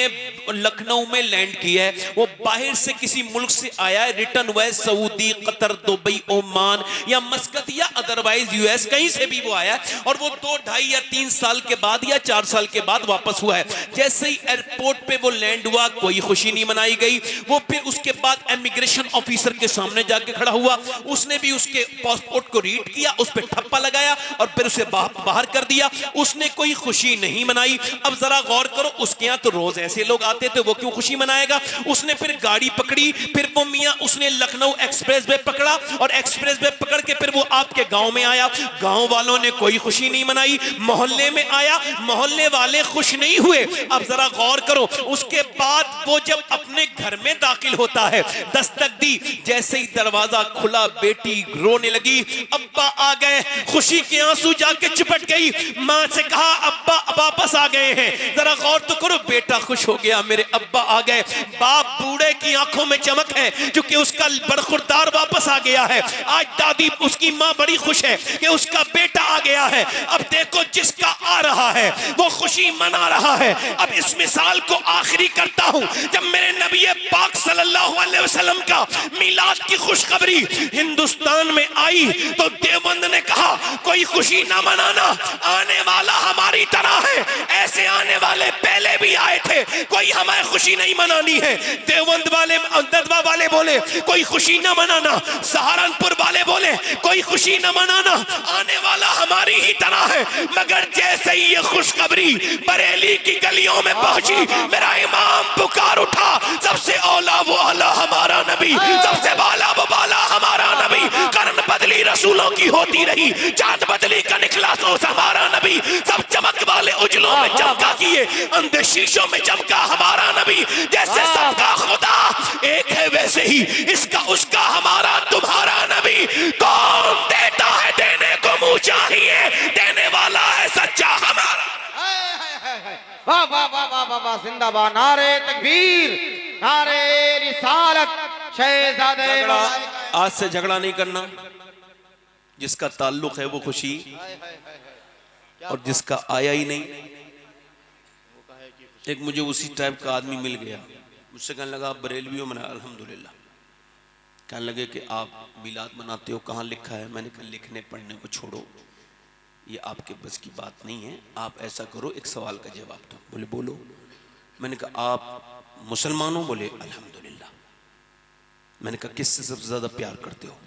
लखनऊ में लैंड लैंड किया है, वो बाहर से किसी मुल्क से आया है, रिटर्न हुआ है सऊदी, कतर, दुबई, ओमान या मस्कत या अदरवाइज यूएस, कहीं से भी वो आया और वो 2, 2.5 या 3 साल के बाद या 4 साल के बाद वापस हुआ है। जैसे ही एयरपोर्ट पे वो लैंड हुआ, कोई खुशी नहीं मनाई गई। वो फिर उसके बाद इमिग्रेशन ऑफिसर के सामने जाके खड़ा हुआ, उसने भी उसके पासपोर्ट को रीड किया, उस पर ठप्पा लगाया और फिर उसे बाहर कर दिया। उसने कोई खुशी नहीं मनाई। अब जरा गौर करो, उसके यहाँ तो रोज ऐसे लोग आते थे, वो क्यों खुशी मनाएगा? उसने फिर गाड़ी पकड़ी, फिर वो मियाँ उसने लखनऊ एक्सप्रेस वे पकड़ा और एक्सप्रेस वे पकड़ के फिर वो आपके गांव में आया। गांव वालों ने कोई खुशी नहीं मनाई। मोहल्ले में आया, मोहल्ले वाले खुश नहीं हुए। अब जरा गौर करो, उसके बाद वो जब अपने घर में दाखिल होता है, दस्तक दी, जैसे ही दरवाजा खुला, बेटी रोने लगी। अब्बा आ गए, खुशी के आंसू जाके चिपट गई। मां से कहा अब्बा वापस आ गए हैं। जरा गौर तो करो, बेटा खुश हो गया, मेरे अब्बा आ गए। बाप बूढ़े की आंखों में चमक है क्योंकि उसका बरखुरदार वापस आ गया है। आज दादी, उसकी मां बड़ी खुश है कि उसका बेटा आ गया है। अब देखो, जिसका आ रहा है वो खुशी मना रहा है। अब इस मिसाल को आखिरी करता हूं। जब मेरे नबी पाक सल्लल्लाहु अलैहि वसल्लम का मिलाद की खुशखबरी हिंदुस्तान में आई तो देवबंद ने कहा कोई खुशी ना मनाना, आने वाला हमारी तरह है। ऐसे आने वाले पहले भी आए थे, कोई हमें खुशी नहीं मनानी है। देवबंद वाले, नदवा वाले बोले कोई खुशी ना मनाना। सहारनपुर वाले बोले कोई खुशी ना मनाना, आने वाला हमारी ही तरह है। मगर जैसे ही ये खुशखबरी बरेली की गलियों में पहुंची, मेरा इमाम पुकार उठा, सबसे औला वो औला हमारा नबी, सबसे बाला वो बाला हमारा नबी। कर्न बदली रसूलों की होती रही, चांद बदली का निकला सोच हमारा नबी। सब चमक वाले उजलों में चमका किए, अंधे शीशों में चमका हमारा नबी। जैसे सबका खुदा एक है, वैसे ही इसका उसका हमारा तुम्हारा नबी। कौन देता है, देने को मुंह चाहिए, देने वाला है सच्चा हमारा। वाह वाह वाह वाह वाह वाह, जिंदाबाद, नारे तकबीर, नारे रिसालत, शहजादे। आज से झगड़ा नहीं करना, जिसका ताल्लुक है वो खुशी, और जिसका आया ही नहीं। एक मुझे उसी टाइप का आदमी मिल गया, मुझसे कहने लगा आप बरेलवी हो? मैंने अल्हम्दुलिल्लाह। कहने लगे कि आप मिलाद मनाते हो, कहाँ लिखा है? मैंने कहा लिखने पढ़ने को छोड़ो, ये आपके बस की बात नहीं है। आप ऐसा करो, एक सवाल का जवाब दो। बोले बोलो। मैंने कहा आप मुसलमान हो? बोले अल्हम्दुलिल्लाह। मैंने कहा किससे सबसे ज्यादा प्यार करते हो?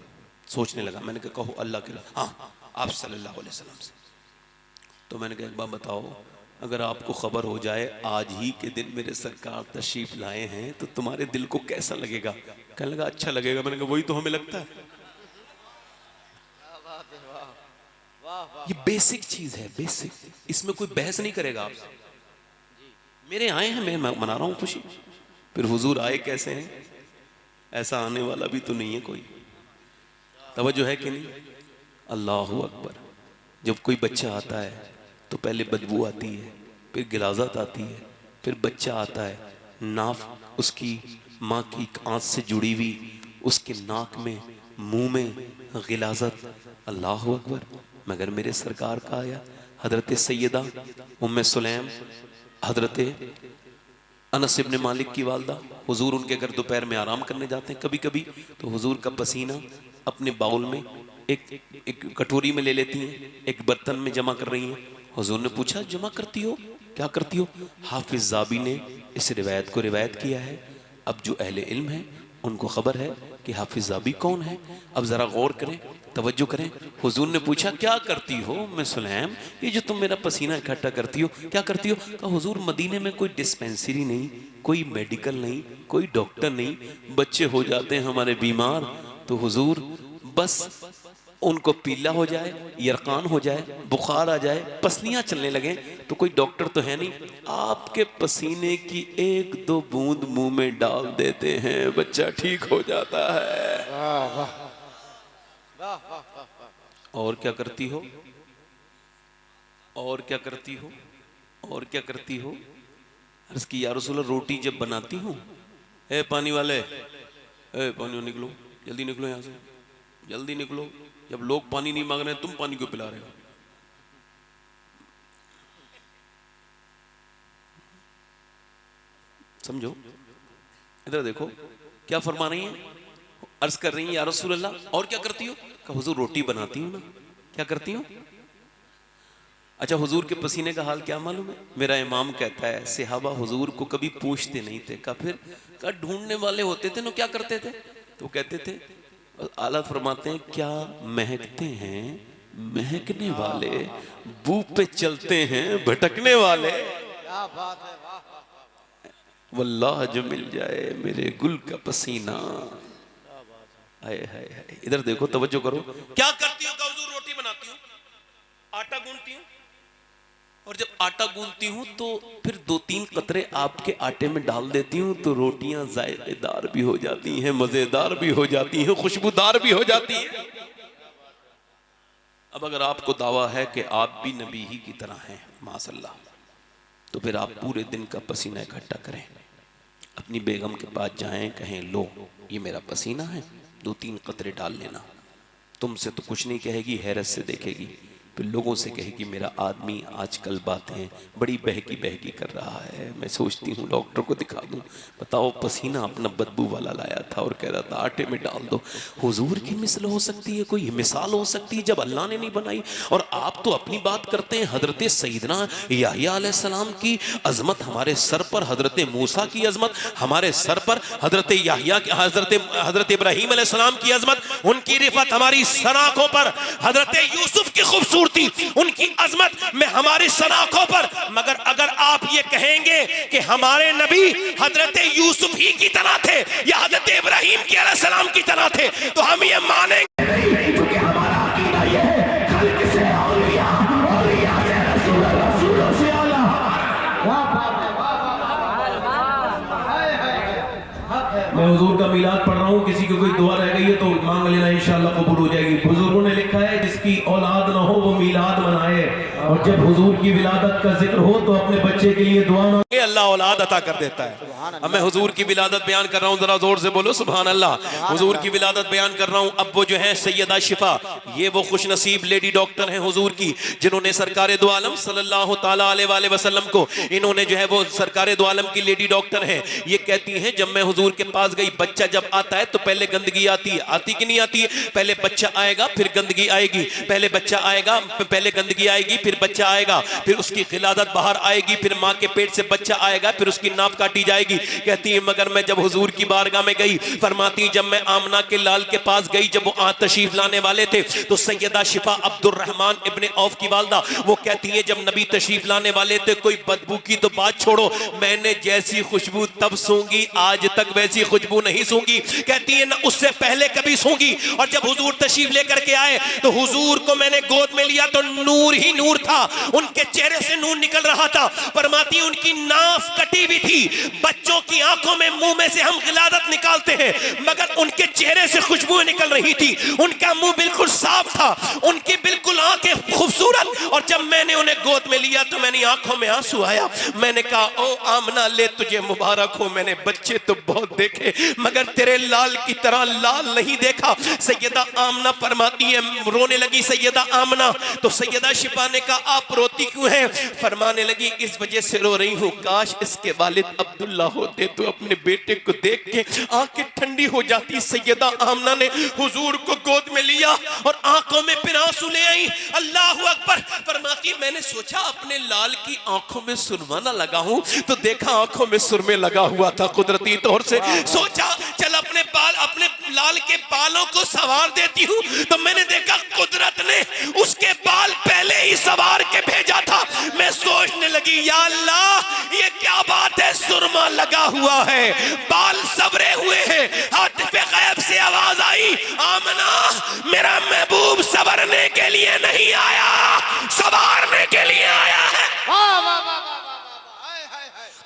सोचने लगा। मैंने कहा कहो अल्लाह के। हाँ, आप सल्लल्लाहु अलैहि वसल्लम से। तो मैंने कहा एक बात बताओ, अगर आपको खबर हो जाए आज ही के दिन मेरे सरकार तशरीफ लाए हैं तो तुम्हारे दिल को कैसा लगेगा? कहने लगा अच्छा लगेगा। मैंने कहा वही तो हमें लगता है। ये बेसिक चीज है, बेसिक, इसमें कोई बहस नहीं करेगा आपसे। मेरे आए हैं, मैं मना रहा हूं खुशी। फिर हुजूर आए कैसे हैं? ऐसा आने वाला भी तो नहीं है कोई। तवज्जो है कि नहीं? अल्लाहु अकबर। जब कोई बच्चा आता है तो पहले बदबू आती है, फिर गिलाजत आती है, फिर बच्चा आता है, नाफ उसकी माँ की आंख से जुड़ी हुई, उसके नाक में, मुंह में गिलाजत। अल्लाहु अकबर। मगर मेरे सरकार का आया, हजरत सैयदा उम्मे सुलैम, हजरत अनस इब्न मालिक की वालदा। हुजूर उनके घर दोपहर में आराम करने जाते हैं कभी कभी, तो हुजूर का पसीना अपने बाउल में एक कटोरी में ले लेती हैं, एक बर्तन में जमा कर रही हैं। हुजूर ने पूछा जमा करती हो, क्या करती हो? हाफिज ज़ाबी ने इस रिवायत को रिवायत किया है। अब जो अहले इल्म है उनको खबर है कि हाफिज ज़ाबी कौन है। अब जरा गौर करें, तवज्जो करें। हुजूर ने पूछा क्या करती हो मैं सुलैम, ये जो तुम मेरा पसीना इकट्ठा करती हो क्या करती हो? कहा हुजूर मदीने में कोई डिस्पेंसरी नहीं, कोई मेडिकल नहीं, कोई डॉक्टर नहीं, बच्चे हो जाते हैं हमारे बीमार, तो हुजूर बस उनको पीला हो जाए, यरकान हो जाए, बुखार आ जाए, पसलियां चलने लगे तो कोई डॉक्टर तो है नहीं, आपके पसीने की एक दो बूंद मुंह में डाल देते हैं, बच्चा ठीक हो जाता है। और क्या करती हो? और क्या करती हो? और क्या करती हो? अर्ज़ की या रसूलल्लाह रोटी जब बनाती हूँ, ए पानी वाले, ए पानी निकलो, जल्दी निकलो यहाँ से, जल्दी निकलो। जब लोग पानी नहीं मांग रहे हैं तुम पानी क्यों पिला रहे हो? समझो, इधर देखो क्या फरमा रही हैं, अर्ज कर रही हैं, या रसूल अल्लाह और क्या करती हो? कहा हुजूर रोटी बनाती हूँ ना। क्या करती हूँ? अच्छा, हुजूर के पसीने का हाल क्या मालूम है? मेरा इमाम कहता है सहाबा हुजूर को कभी पूछते नहीं थे। कहा फिर? कहा ढूंढने वाले होते थे ना, क्या करते थे? तो कहते थे, आला फरमाते हैं क्या महकते हैं महकने वाले, बू पे चलते हैं भटकने वाले। क्या बात है, वाह वाह। वल्लाह जो मिल जाए मेरे गुल का पसीना। हाय हाय हाय, इधर देखो, तवज्जो करो। क्या करती हो? कहा हुजूर रोटी बनाती हूँ, आटा गूंथती हूँ, और जब आटा गूंथती हूँ तो फिर 2-3 कतरे आपके आटे में डाल देती हूँ, तो रोटियां जायकेदार भी हो जाती हैं, मजेदार भी हो जाती हैं, खुशबूदार भी हो जाती हैं। अब अगर आपको दावा है कि आप भी नबी ही की तरह हैं माशअल्लाह, तो फिर आप पूरे दिन का पसीना इकट्ठा करें, अपनी बेगम के पास जाएं, कहें लो ये मेरा पसीना है, 2-3 कतरे डाल लेना। तुमसे तो कुछ नहीं कहेगी, हैरत से देखेगी, फिर लोगों से कहेगी मेरा आदमी आजकल बातें बड़ी बहकी बहकी कर रहा है। मैं सोचती हूँ डॉक्टर को दिखा दूँ, बताओ पसीना अपना बदबू वाला लाया था और कह रहा था आटे में डाल दो। हुजूर की मिसल हो सकती है, कोई मिसाल हो सकती है जब अल्लाह ने नहीं बनाई। और आप तो अपनी बात करते हैं, हजरत सईदना याहिया अलैहिस्सलाम की अजमत हमारे सर पर, हजरत मूसा की अजमत हमारे सर पर, हजरत याहिया हजरत इब्राहीम अलैहिस्सलाम की अजमत, उनकी रिफत हमारी सनाखों पर, हजरत यूसुफ की खूबसूरती उनकी अजमत में हमारी सनाखों पर। मगर अगर आप ये कहेंगे कि हमारे नबी हजरत यूसुफ ही की तरह थे या हजरत इब्राहीम की अलैहिस्सलाम की तरह थे, तो हम ये मानेंगे नहीं, क्योंकि हमारा अकीदा ये है खल्क से औलिया, औलिया से रसूल, रसूलों से औला। मैं हुजूर का मिलाद पढ़ रहा हूँ, किसी को कोई दुआ रह गई है तो मांग लेना, इंशाअल्लाह कबूल हो जाएगी। बुजुर्गों ने लिखा है जिसकी औलाद ना हो वो मिलाद मनाए, और जब हुजूर की विलादत का जिक्र हो तो अपने बच्चे के लिए दुआ मांगे, अल्लाह औलाद अता कर देता है। अब मैं हुजूर की विलादत बयान कर रहा हूँ, जरा जोर से बोलो सुभान अल्लाह। हुजूर की विलादत बयान कर रहा हूँ। अब वो जो है सैयदा शिफा, ये वो खुश नसीब लेडी डॉक्टर हैं हुजूर की, जिन्होंने सरकार दो आलम सल्लल्लाहु ताला अलैहि वसल्लम को, इन्होंने जो है वो सरकार दो आलम की लेडी डॉक्टर हैं। ये कहती हैं जब मैं हुजूर के पास गई, बच्चा जब आता है तो पहले गंदगी आती है, आती कि नहीं आती है? पहले बच्चा आएगा फिर गंदगी आएगी, पहले बच्चा आएगा पहले गंदगी आएगी, फिर बच्चा आएगा, फिर उसकी खिलादत बाहर आएगी, फिर माँ के पेट से बच्चा आएगा, फिर उसकी नाप काटी जाएगी। कहती है मगर मैं जब हुजूर की बारगाह में गई, फरमाती जब मैं आमना के लाल के पास गई, जब वो तशरीफ लाने वाले थे, तो सैयदा शिफा अब्दुर्रहमान इब्ने औफ की वालदा, वो कहती है जब नबी तशरीफ लाने वाले थे, कोई बदबू की तो बात छोड़ो, मैंने जैसी खुशबू तब सूंघी आज तक वैसी खुशबू नहीं सूंघी। कहती है ना उससे पहले कभी सूंघी। और जब हुजूर तशरीफ लेकर के आए तो हुजूर को मैंने गोद में लिया तो नूर ही नूर था, उनके चेहरे से नूर निकल रहा था। फरमाती उनकी नाफ कटी हुई थी, बच्चों की आंखों में मुंह में से हम गिलादत निकालते हैं, मगर उनके चेहरे से खुशबू निकल रही थी, उनका मुंह बिल्कुल साफ था, उनकी बिल्कुल आंखें खूबसूरत। और जब मैंने उन्हें गोद में लिया तो मैंने आंखों में आंसू आया। मैंने कहा ओ आमना ले तुझे मुबारक हो, मैंने बच्चे तो बहुत देखे मगर तेरे लाल की तरह लाल नहीं देखा। सैयदा आमना फरमाती है, रोने लगी सैयदा आमना। तो सैयदा शिफा ने कहा आप रोती क्यों हैं? फरमाने लगी इस वजह से रो रही हूँ, काश इसके वालिद अब्दुल्ला होते तो अपने बेटे को देख के आंखें ठंडी हो जाती। सैयदा आमना ने हुजूर को गोद में लिया और आंखों में फिर आंसू ले आई। अल्लाहु अकबर। फरमाती मैंने सोचा अपने लाल की आंखों में सुरमा ना लगा हूं, तो देखा आंखों में सुरमे लगा हुआ था कुदरती तौर से। सोचा चल अपने लाल के बालों को सवार देती हूँ, तो मैंने देखा कुदरत ने उसके बाल पहले ही सवार के भेजा था। मैं सोचने लगी या अल्लाह ये क्या बात है, सुरमा लगा हुआ है, बाल सबरे हुए हैं। हातिफ़े गैब से आवाज आई आमना मेरा महबूब सवरने के लिए नहीं आया, सवारने के लिए आया है।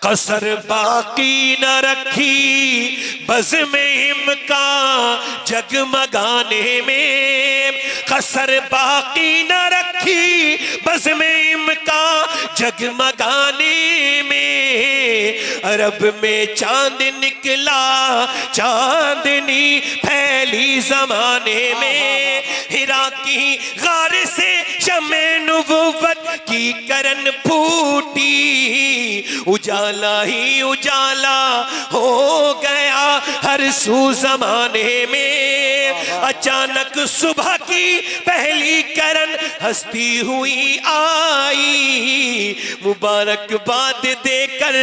कसर बाकी न रखी बज़ में इमका जगमगाने में, कसर बाकी न रखी बज़ में इमका जगमगाने में। अरब में चांद निकला चांदनी फैली जमाने में, हिरा की गार से शमे नुबुव्वत की करन फूटी, उजाला ही उजाला हो गया तरसू जमाने में अचानक सुबह की पहली किरण हंसती हुई आई, मुबारकबाद देकर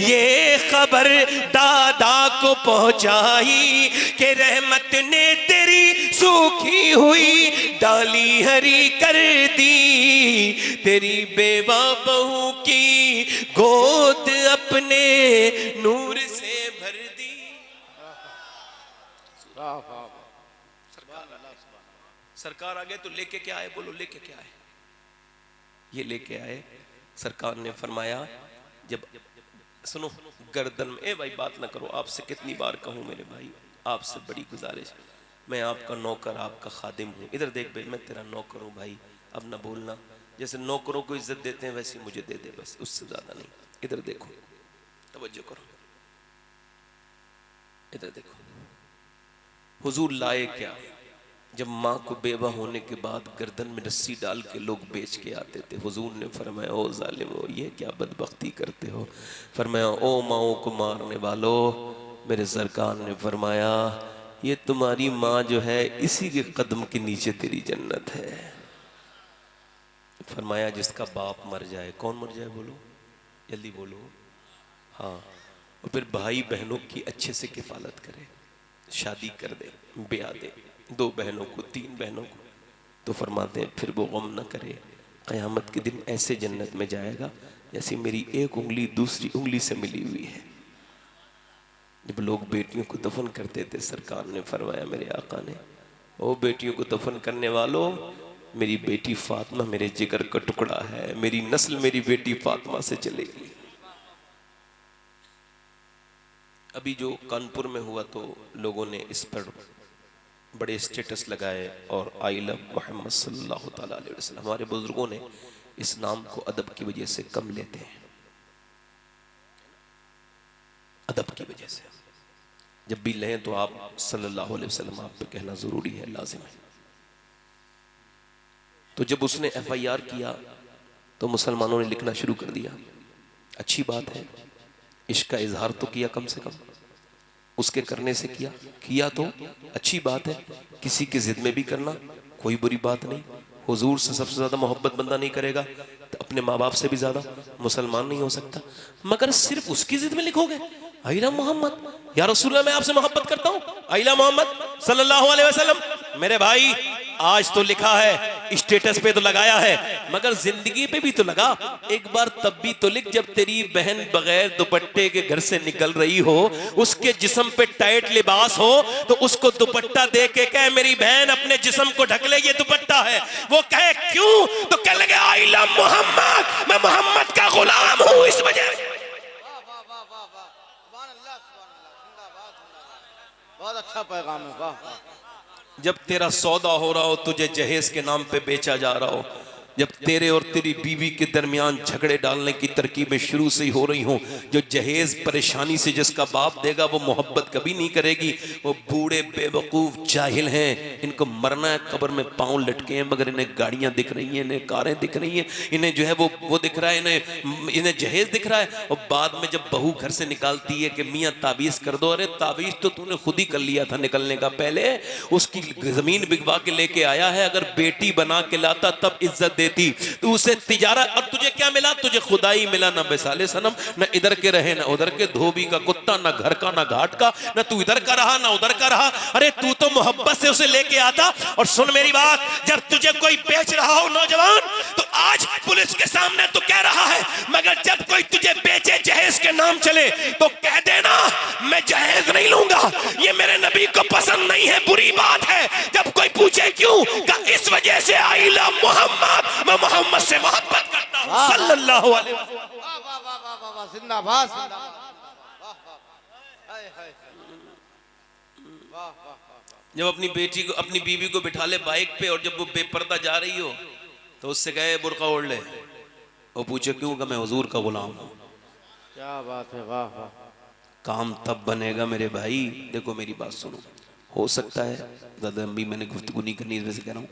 ये खबर दादा को पहुंचाई कि रहमत ने तेरी सूखी हुई डाली हरी कर दी, तेरी बेवा बहू की गोद अपने नूर से भर दी। सरकार आ गए तो लेके क्या आए, बोलो लेके क्या आए? ये लेके आए, सरकार ने फरमाया, जब सुनो गर्दन में, ए भाई बात ना करो, आपसे कितनी बार कहूं मेरे भाई, आपसे बड़ी गुजारिश, मैं आपका नौकर, आपका खादिम हूँ, इधर देख भाई, मैं तेरा नौकर हूँ भाई, अब ना बोलना, जैसे नौकरों को इज्जत देते हैं वैसे मुझे दे दे, बस उससे ज्यादा नहीं। इधर देखो, तवज्जो करो, इधर देखो, हुजूर लाए क्या? जब माँ को बेवा होने के बाद गर्दन में रस्सी डाल के लोग बेच के आते थे, हुजूर ने फरमाया, ओ जालिमो, ये क्या बदबख्ती करते हो? फरमाया, ओ माओ को मारने वालों, मेरे सरकार ने फरमाया, ये तुम्हारी माँ जो है इसी के कदम के नीचे तेरी जन्नत है। फरमाया, जिसका बाप मर जाए, कौन मर जाए बोलो, जल्दी बोलो, हाँ, और फिर भाई बहनों की अच्छे से किफालत करे, शादी कर दे, ब्याह दे, 2 बहनों को, 3 बहनों को, तो फरमाते हैं फिर वो गम न करे, क़यामत के दिन ऐसे जन्नत में जाएगा जैसी मेरी एक उंगली दूसरी उंगली से मिली हुई है। जब लोग बेटियों को दफन करते थे, सरकार ने फरमाया, मेरे आका ने, ओ बेटियों को दफन करने वालों, मेरी बेटी फातिमा मेरे जिगर का टुकड़ा है, मेरी नस्ल मेरी बेटी फातिमा से चलेगी। अभी जो कानपुर में हुआ तो लोगों ने इस पर बड़े स्टेटस लगाए और आई लव मोहम्मद सल्लल्लाहु ताला अलैहि वसल्लम। हमारे बुजुर्गों ने इस नाम को अदब की वजह से कम लेते हैं, अदब की वजह से। जब भी लें तो आप सल्लल्लाहु अलैहि वसल्लम आप पे कहना जरूरी है, लाजिम है। तो जब उसने FIR किया तो मुसलमानों ने लिखना शुरू कर दिया, अच्छी बात है, इश्क का इजहार तो किया, कम से कम उसके करने से किया तो अच्छी बात है, किसी की जिद में भी करना कोई बुरी बात नहीं। हुजूर से सबसे ज्यादा मोहब्बत बंदा नहीं करेगा तो अपने माँ बाप से भी ज्यादा मुसलमान नहीं हो सकता। मगर सिर्फ उसकी जिद में लिखोगे, आइला मोहम्मद, या रसूलल्लाह मैं आपसे मोहब्बत करता हूँ, आइला मोहम्मद सल्लल्लाहु अलैहि वसल्लम। मेरे भाई आज तो लिखा है, स्टेटस पे तो लगाया है, मगर जिंदगी पे भी तो लगा। एक बार तब भी तो लिख जब तेरी बहन बगैर दुपट्टे के घर से निकल रही हो, उसके जिस्म पे टाइट लिबास हो, तो उसको दुपट्टा दे के कहे मेरी बहन अपने जिस्म को ढक ले, ये दुपट्टा है। वो कहे क्यों, तो कह लगे आई लव मोहम्मद, मैं मोहम्मद का गुलाम हूँ इस वजह से। बहुत अच्छा पैगाम है, वाह। जब तेरा सौदा हो रहा हो, तुझे जहेज के नाम पे बेचा जा रहा हो, जब तेरे और तेरी बीवी के दरमियान झगड़े डालने की तरकीबें शुरू से ही हो रही हों, जो जहेज परेशानी से जिसका बाप देगा वो मोहब्बत कभी नहीं करेगी। वो बूढ़े बेवकूफ जाहिल हैं, इनको मरना है, कब्र में पांव लटके हैं, मगर इन्हें गाड़ियां दिख रही हैं, इन्हें कारें दिख रही हैं, इन्हें जो है वो दिख रहा है, इन्हें जहेज दिख रहा है। और बाद में जब बहू घर से निकालती है कि मियाँ ताबीज कर दो, अरे ताबीज तो तूने खुद ही कर लिया था निकलने का पहले, उसकी जमीन बिकवा के लेके आया है, अगर बेटी बना के लाता तब इज्जत देती, तू उसे तिजारा। अब तुझे क्या मिला, तुझे खुदाई मिला, ना बेसाले सनम, न इधर के रहे ना उधर के, धोबी का कुत्ता, ना घर का ना घाट का, ना तू इधर का रहा ना उधर का रहा। अरे तू तो मोहब्बत से उसे लेके आता। और सुन मेरी बात, जब तुझे कोई बेच रहा हो नौजवान, तो आज पुलिस के सामने तो कह रहा है, मगर जब कोई तुझे बेचे जहेज के नाम चले तो कह देना मैं जहेज नहीं लूंगा, ये मेरे नबी को पसंद नहीं है, बुरी बात है। जब कोई पूछे क्यों, का इस वजह से आई लव मोहम्मद, मैं मोहम्मद से मोहब्बत करता हूं सल्लल्लाहु अलैहि वसल्लम। वाह वाह वाह वाह वाह, जिंदाबाद जिंदाबाद, वाह वाह, हाय हाय, वाह वाह वाह। जब अपनी बेटी को, अपनी बीवी को बिठा ले बाइक पे, और जब वो बेपर्दा जा रही हो तो उससे कहे बुर्का ओढ़ ले, वो पूछे क्यों, का मैं हुजूर का गुलाम हूं। क्या बात है, वाह वाह। काम तब बनेगा मेरे भाई, देखो मेरी बात सुनो, हो सकता है ज़्यादा लंबी मैंने गुफ्तगू नहीं करनी, इस वजह से कह रहा हूँ,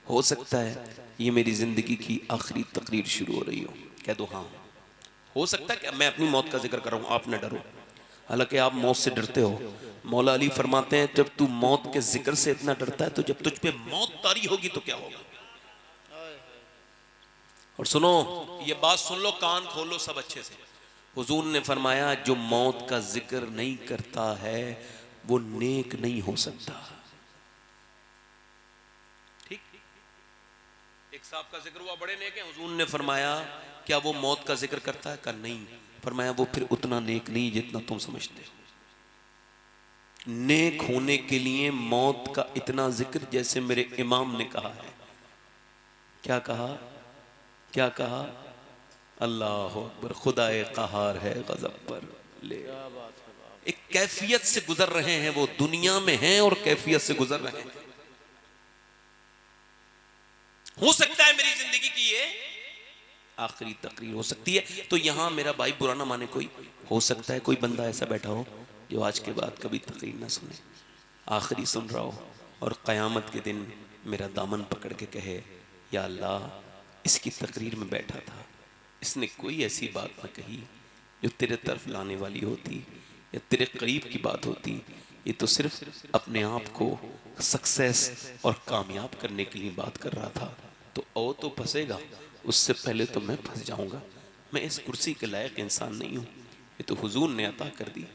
हो सकता है ये मेरी ज़िंदगी की आखिरी तकरीर शुरू हो रही हो, कह दो हाँ। हो सकता है कि मैं अपनी मौत का जिक्र कर रहा हूँ, आप न डरो। हालांकि आप मौत से डरते हो। मौला अली फरमाते हैं जब तू मौत के जिक्र से इतना डरता है तो जब तुझ पे मौत तारी होगी तो क्या होगा। और सुनो, ये बात सुन लो, कान खोलो सब अच्छे से। हुजूर ने फरमाया जो मौत का जिक्र नहीं करता है वो नेक नहीं हो सकता। ठीक, एक साहब का जिक्र हुआ, बड़े नेक हैं। हुजूर ने फरमाया क्या वो मौत का जिक्र करता है? कहा नहीं। फरमाया वो फिर उतना नेक नहीं जितना तुम समझते हो। नेक होने के लिए मौत का इतना जिक्र, जैसे मेरे इमाम ने कहा है, क्या कहा, क्या कहा? अल्लाह अकबर, खुदाए कहार है गजब पर ले। एक कैफियत से गुजर रहे हैं, वो दुनिया में हैं और कैफियत से गुजर रहे हैं। हो सकता है मेरी जिंदगी की ये आखिरी तकरीर हो सकती है। तो यहां मेरा भाई बुरा ना माने, कोई हो सकता है कोई बंदा ऐसा बैठा हो जो आज के बाद कभी तकरीर ना सुने, आखिरी सुन रहा हो और क़यामत के दिन मेरा दामन पकड़ के कहे या अल्लाह इसकी तकरीर में बैठा था, इसने कोई ऐसी बात न कही जो तेरे तरफ लाने वाली होती या तेरे करीब की बात होती। ये तो सिर्फ अपने आप को सक्सेस और कामयाब करने के लिए बात कर रहा था। तो ओ तो फंसेगा, उससे पहले तो मैं फंस जाऊंगा। मैं इस कुर्सी के लायक इंसान नहीं हूँ, ये तो हुजूर ने अता कर दी।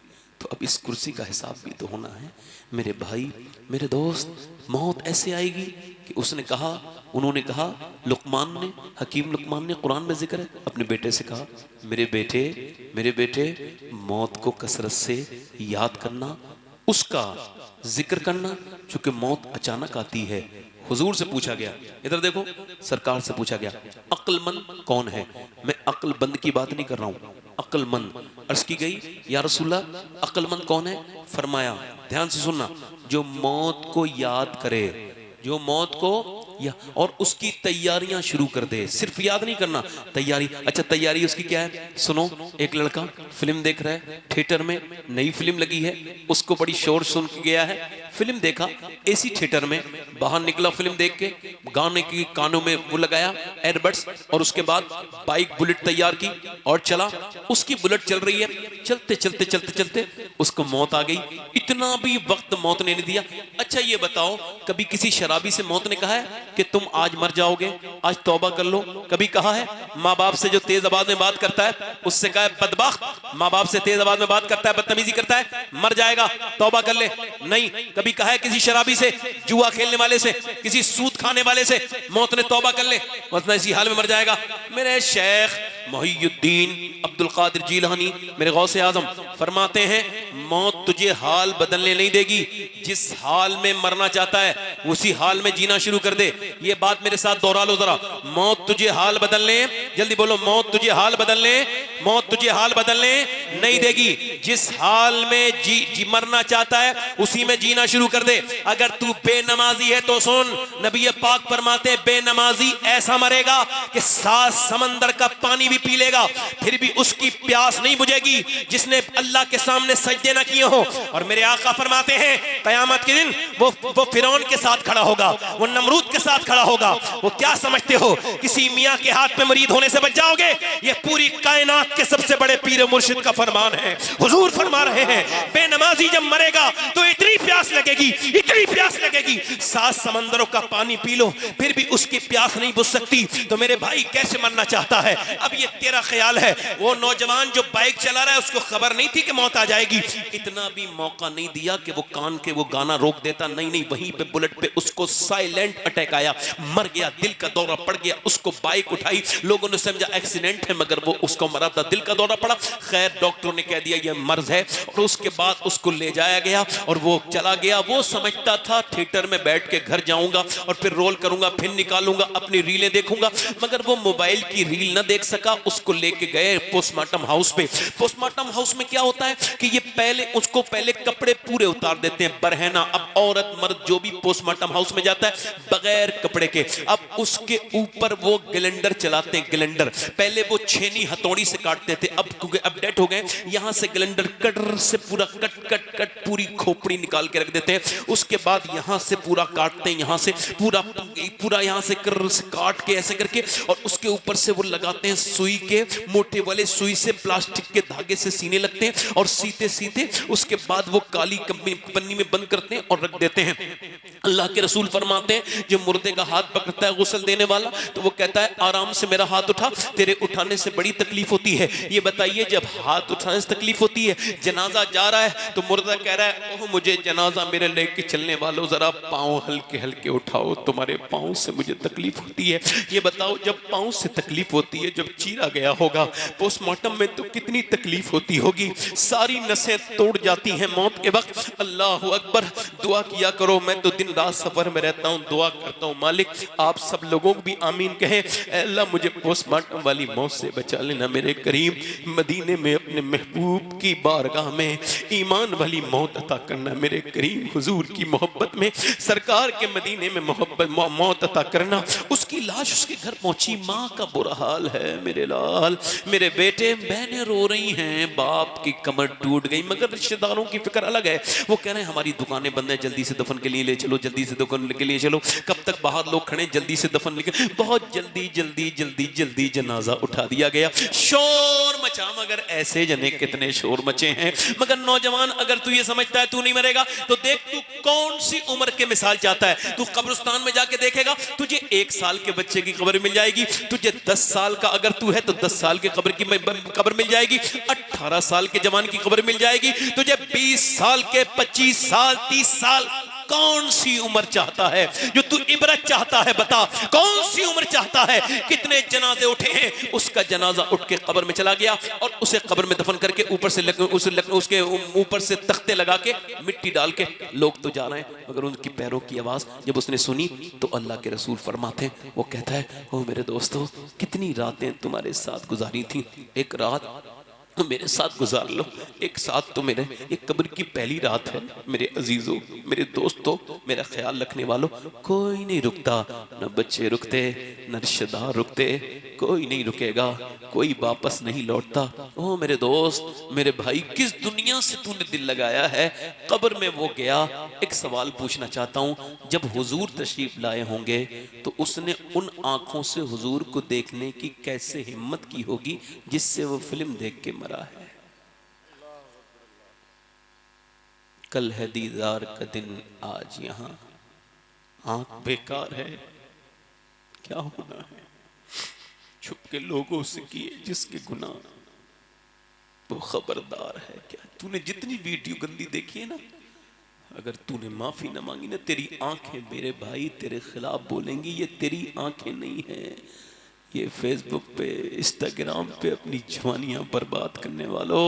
तो अब इस कुर्सी का हिसाब भी तो होना है। मेरे भाई, मेरे दोस्त, मौत ऐसे आएगी कि उसने कहा, उन्होंने कहा, लुकमान ने, हकीम लुकमान ने, कुरान में जिक्र है, अपने बेटे से कहा मेरे बेटे मौत को कसरत से याद करना, उसका जिक्र करना, क्योंकि मौत अचानक आती है। हुजूर से पूछा गया, इधर देखो, सरकार से पूछा गया अक्लमंद कौन है? मैं अक्लमंद की बात नहीं कर रहा हूँ, अक्लमंद। अर्ज की गई या रसूलल्लाह अक्लमंद कौन है? फरमाया, ध्यान से सुनना, जो मौत को याद करे, जो मौत को या और उसकी तैयारियां शुरू कर दे। सिर्फ याद नहीं करना, तैयारी। अच्छा तैयारी उसकी क्या है? सुनो, एक लड़का फिल्म देख रहा है, थिएटर में नई फिल्म लगी है, उसको बड़ी शोर सुन के गया है, फिल्म देखा एसी थिएटर में, बाहर निकला फिल्म देख के, गाने की कानों में वो लगाया एयरबड्स, और उसके बाद बाइक बुलेट तैयार की और चला। उसकी बुलेट चल रही है, चलते चलते चलते चलते उसको मौत आ गई। इतना भी वक्त मौत ने नहीं दिया। अच्छा ये बताओ, कभी किसी शराबी से मौत ने कहा है कि तुम आज मर जाओगे, आज तौबा कर लो? कभी कहा है? माँ बाप से जो तेज आवाज में बात करता है उससे कहा है बदबख्त, माँ बाप से तेज आवाज में बात करता है, बदतमीजी करता है, मर जाएगा, तौबा कर ले? नहीं। कभी कहा है किसी शराबी से, जुआ खेलने वाले से, किसी सूद खाने वाले से मौत ने तौबा कर ले, वरना इसी हाल में मर जाएगा? मेरे शेख मोहियुद्दीन अब्दुल कादिर जीलानी, मेरे गौसे आजम फरमाते हैं मौत तुझे हाल बदलने नहीं देगी, जिस हाल में मरना चाहता है उसी हाल में जीना शुरू कर दे। ये बात मेरे साथ दोहरा लो जरा। मौत तुझे हाल बदलने, जल्दी बोलो, मौत तुझे हाल बदलने, मौत तुझे हाल बदलने नहीं देगी। जिस हाल में जी मरना चाहता है उसी में जीना शुरू कर दे। अगर तू बेनमाजी है तो सुन, नबी पाक फरमाते हैं बेनमाजी ऐसा मरेगा कि 7 समंदर का पानी भी पी लेगा फिर भी उसकी प्यास नहीं बुझेगी, जिसने अल्लाह के सामने सजदे ना किए हो। और मेरे आका फरमाते हैं कयामत के दिन वो फिरौन के साथ खड़ा होगा, वो नमरूद के साथ खड़ा होगा। वो क्या समझते हो किसी मियां के हाथ में मुरीद होने से बच जाओगे? ये पूरी कायनात के सबसे बड़े पीर मुर्शिद का फरमान है। हुजूर फरमा रहे हैं बेनमाजी जब मरेगा तो इतनी प्यास लगेगी, इतनी प्यास लगेगी, 7 समंदरों का पानी पी लो फिर भी उसकी प्यास नहीं बुझ सकती। तो मेरे भाई कैसे मरना चाहता है? अब ये तेरा ख्याल है। वो नौजवान जो बाइक चला रहा है उसको खबर नहीं थी कि मौत आ जाएगी, इतना भी मौका नहीं दिया कि वो कान के वो गाना रोक देता। नहीं, वहीं पे बुलेट पे उसको साइलेंट अटैक आया, मर गया, दिल का दौरा पड़ गया। उसको बाइक उठाई, लोगों ने समझा एक्सीडेंट है, मगर वो उसको मरा था, दिल का दौरा पड़ा। खैर डॉक्टरों ने कह दिया ये मर्ज है, और उसके बाद उसको ले जाया गया और वो चला गया। वो समझता था थिएटर में बैठ के घर जाऊंगा और फिर रोल करूंगा, फिर निकालूंगा, अपनी रीलें देखूंगा, मगर वो मोबाइल की रील ना देख सका। उसको लेके गए पोस्टमार्टम हाउस पे। पोस्टमार्टम हाउस में क्या होता है कि ये पहले कपड़े पूरे उतार देते हैं, बरहना। अब औरत मर्द जो भी पोस्टमार्टम हाउस में जाता है बगैर कपड़े के, अब उसके ऊपर वो ग्लेंडर चलाते हैं। ग्लेंडर पहले वो छेनी हथौड़ी से काटते थे, अब क्योंकि अपडेट हो गए, यहां से ग्लेंडर कटर से पूरा कट पूरी खोपड़ी निकाल निकाल के रख देते हैं। उसके बाद यहाँ से पूरा काटते हैं, यहाँ से पूरा यहाँ से काट के ऐसे करके, और उसके ऊपर से वो लगाते हैं सुई के, मोटे वाले सुई से प्लास्टिक के धागे से सीने लगते हैं, और सीते सीते उसके बाद वो काली पन्नी में बंद करते हैं और रख देते हैं। अल्लाह के रसूल फरमाते हैं जो मुर्दे का हाथ पकड़ता है गुस्ल देने वाला, तो वो कहता है आराम से मेरा हाथ उठा, तेरे उठाने से बड़ी तकलीफ होती है। ये बताइए जब हाथ उठाने से तकलीफ होती है, जनाजा जा रहा है तो मुर्दा कह रहा है ओह मुझे जनाजा मेरे लेके चलने वालों जरा पाँव हल्के हल्के उठाओ, तुम्हारे पाँव से मुझे तकलीफ होती है। ये बताओ जब पाँव से तकलीफ होती है, जब चीरा गया होगा पोस्टमार्टम में, तो कितनी तकलीफ होती होगी, सारी नसें तोड़ जाती हैं मौत के वक्त। अल्लाह अकबर, दुआ किया करो। मैं तो दिन रात सफर में रहता हूँ, दुआ करता हूँ मालिक आप सब लोगों को भी आमीन कहें, अल्लाह मुझे पोस्टमार्टम वाली मौत से बचा लेना मेरे करीम। मदीने में अपने महबूब की बारगाह में ईमान वाली मौत अता करना मेरे करीम। हुजूर की मोहब्बत में, सरकार के मदीने में मौत अता करना। उसकी लाश उसके घर पहुंची, माँ का बुरा हाल है मेरे लाल, मेरे बेटे, बहनें रो रही हैं, बाप की कमर टूट गई, मगर रिश्तेदारों की फिक्र अलग है। वो कह रहे हैं हमारी दुकानें बंद है, जल्दी से दफन के लिए ले चलो, जल्दी से दुकान के लिए चलो, कब तक बाहर लोग खड़े, जल्दी से दफन लेके। बहुत जल्दी जल्दी जल्दी जल्दी जनाजा उठा दिया गया। शोर मचा, मगर ऐसे जने कितने शोर मचे हैं। मगर नौजवान, अगर तू ये समझता है तू नहीं मरेगा, तो देख तू कौन सी उम्र के मिसाल चाहता है। तू कब्रिस्तान में जाके देखेगा, तुझे 1 साल के बच्चे की कब्र मिल जाएगी, तुझे 10 साल का अगर तू है तो 10 साल के कब्र मिल जाएगी, 18 साल के जवान की कब्र मिल जाएगी, तुझे 20 साल के, 25 साल, 30 साल। कौन सी उम्र चाहता है जो तू इबरत चाहता है, बता कौन सी उम्र चाहता है। कितने जनाजे उठे हैं, उसका जनाजा उठ के कब्र में चला गया और उसे कब्र में दफन करके ऊपर से उसके ऊपर से तख्ते लगा के मिट्टी डाल के लोग तो जा रहे हैं, मगर उनकी पैरों की आवाज जब उसने सुनी तो अल्लाह के रसूल फरमाते हैं, वो कहता है ओ मेरे दोस्तों कितनी रातें तुम्हारे साथ गुजारी थी, एक रात तो मेरे साथ गुजार लो, एक साथ तो मेरे एक कब्र की पहली रात है। मेरे अजीजों, मेरे दोस्तों, मेरा ख्याल रखने वालों, कोई नहीं रुकता, न बच्चे रुकते, न रिश्तेदार रुकते, कोई नहीं रुकेगा, कोई वापस नहीं लौटता। ओ मेरे दोस्त, मेरे भाई, किस दुनिया से तूने दिल लगाया है। कब्र में वो गया, एक सवाल पूछना चाहता हूँ, जब हुजूर तशरीफ लाए होंगे तो उसने उन आंखों से हुजूर को देखने की कैसे हिम्मत की होगी जिससे वो फिल्म देख के मरा है। कल है दीदार का दिन, आज यहाँ आंख बेकार है, क्या होना है। छुप के लोगों से किए जिसके गुनाह, वो खबरदार है। क्या तूने जितनी वीडियो गंदी देखी है ना, अगर तूने माफी न मांगी ना, तेरी आंखें मेरे भाई तेरे खिलाफ बोलेंगी। ये तेरी आंखें नहीं है, ये फेसबुक पे, इंस्टाग्राम पे अपनी जवानियां बर्बाद करने वालों,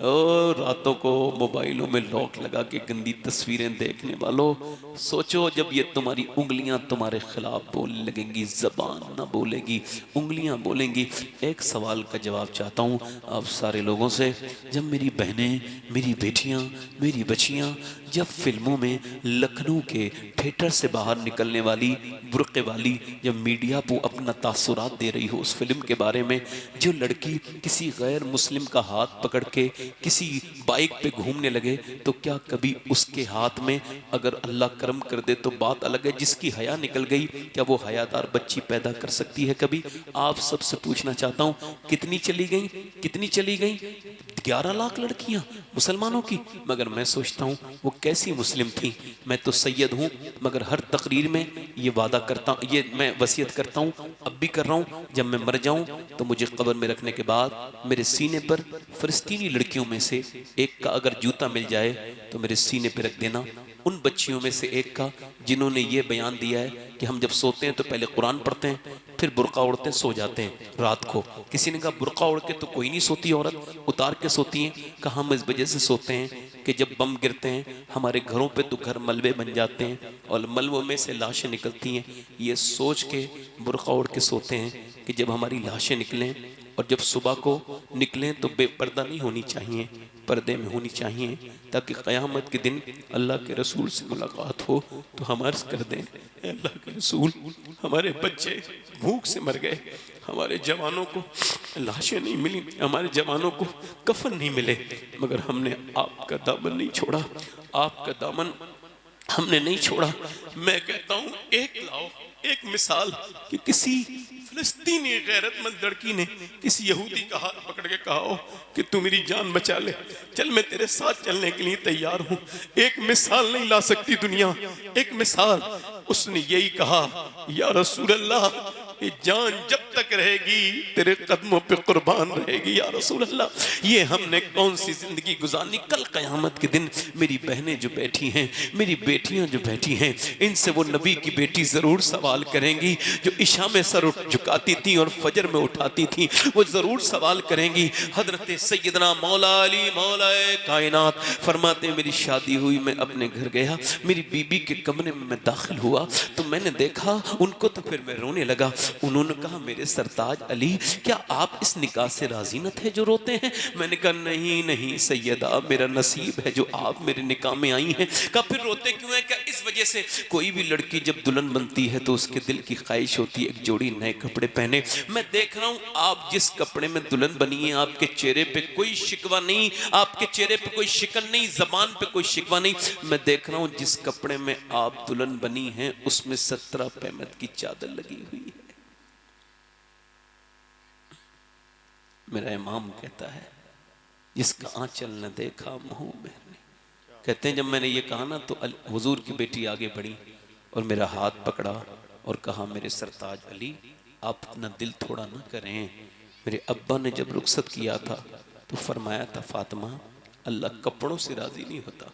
और रातों को मोबाइलों में लॉक लगा के गंदी तस्वीरें देखने वालों, सोचो जब ये तुम्हारी उंगलियां तुम्हारे खिलाफ बोलने लगेंगी, जबान ना बोलेगी, उंगलियां बोलेंगी। एक सवाल का जवाब चाहता हूँ आप सारे लोगों से, जब मेरी बहनें, मेरी बेटियां, मेरी बच्चियां जब फिल्मों में लखनऊ के थिएटर से बाहर निकलने वाली बुर्के वाली जब मीडिया को अपना तासुरात दे रही हो उस फिल्म के बारे में, जो लड़की किसी गैर मुस्लिम का हाथ पकड़ के किसी बाइक पे घूमने लगे, तो क्या कभी उसके हाथ में अगर अल्लाह करम कर दे तो बात अलग है, जिसकी हया निकल गई क्या वो हयादार बच्ची पैदा कर सकती है कभी? आप सबसे पूछना चाहता हूँ, कितनी चली गई, कितनी चली गई? 11 लाख लड़कियां मुसलमानों की। मगर मैं सोचता हूँ वो कैसी मुस्लिम थी। मैं तो सैयद हूँ, मगर हर तकरीर में ये वादा करता हूँ, ये मैं वसीयत करता हूँ, अब भी कर रहा हूँ, जब मैं मर जाऊँ तो मुझे कब्र में रखने के बाद मेरे सीने पर फिलिस्तीनी लड़कियों में से एक का अगर जूता मिल जाए तो मेरे सीने पर रख देना। उन बच्चियों में से एक का जिन्होंने ये बयान दिया है कि हम जब सोते हैं तो पहले कुरान पढ़ते हैं, फिर बुर्का ओढ़ते सो जाते हैं रात को। किसी ने कहा बुर्का ओढ़ के तो कोई नहीं सोती औरत, उतार के सोती हैं। कहा हम इस वजह से सोते हैं कि जब बम गिरते हैं हमारे घरों पे तो घर मलबे बन जाते हैं और मलबों में से लाशें निकलती हैं, ये सोच के बुर्का ओढ़ के सोते हैं कि जब हमारी लाशें निकलें और जब सुबह को निकलें तो बेपर्दा नहीं होनी चाहिए, पर्दे में होनी चाहिए, ताकि क़यामत के दिन अल्लाह के रसूल से मुलाकात हो तो हम अर्ज़ कर दें, अल्लाह के रसूल हमारे बच्चे भूख से मर गए, हमारे जवानों को लाशें नहीं मिली, हमारे जवानों को कफन नहीं मिले, मगर हमने आपका दामन नहीं छोड़ा, आपका दामन हमने नहीं छोड़ा। मैं कहता हूँ एक लाओ, एक मिसाल कि किसी फिलिस्तीनी गैरतमंद लड़की ने किसी यहूदी का हाथ पकड़ के कहा हो कि तू मेरी जान बचा ले, चल मैं तेरे साथ चलने के लिए तैयार हूँ। एक मिसाल नहीं ला सकती दुनिया, एक मिसाल। उसने यही कहा, या रसूल अल्लाह, ये जान जब तक रहेगी तेरे कदमों पे कुर्बान रहेगी या रसूल अल्लाह। ये हमने कौन सी जिंदगी गुजारनी। कल क़यामत के दिन मेरी बहनें जो बैठी हैं, मेरी बेटियां जो बैठी हैं, इनसे वो नबी की बेटी जरूर सवाल करेंगी जो इशा में सर झुकाती थी और फजर में उठाती थी। वो जरूर सवाल करेंगी। हजरत सैयदना मौला अली मौलाए कायनात फरमाते, मेरी शादी हुई, मैं अपने घर गया, मेरी बीबी के कमरे में मैं दाखिल हुआ तो मैंने देखा उनको, तो फिर मैं रोने लगा। उन्होंने कहा, मेरे सरताज अली, क्या आप इस निकाह से राजी न थे जो रोते हैं? मैंने कहा, नहीं नहीं सैयदा, मेरा नसीब है जो आप मेरे निकाह में आई हैं। कहा, फिर रोते क्यों हैं? क्या इस वजह से कोई भी लड़की जब दुल्हन बनती है तो उसके दिल की ख्वाहिश होती है एक जोड़ी नए कपड़े पहने। मैं देख रहा हूं आप जिस कपड़े में दुल्हन बनी है, आपके चेहरे पे कोई शिकवा नहीं, आपके चेहरे पे कोई शिकन नहीं, जबान पे कोई शिकवा नहीं। मैं देख रहा हूं जिस कपड़े में आप दुल्हन बनी हैं उसमें 17 पैमत की चादर लगी हुई है। मेरा इमाम कहता है, जिसका आंचल न देखा मुंह में नहीं। कहते हैं जब मैंने ये कहा ना तो हुजूर की बेटी आगे बढ़ी और मेरा हाथ पकड़ा और कहा, मेरे सरताज अली, आप अपना दिल थोड़ा ना करें। मेरे अब्बा ने जब रुखसत किया था तो फरमाया था, फातिमा, अल्लाह कपड़ों से राजी नहीं होता,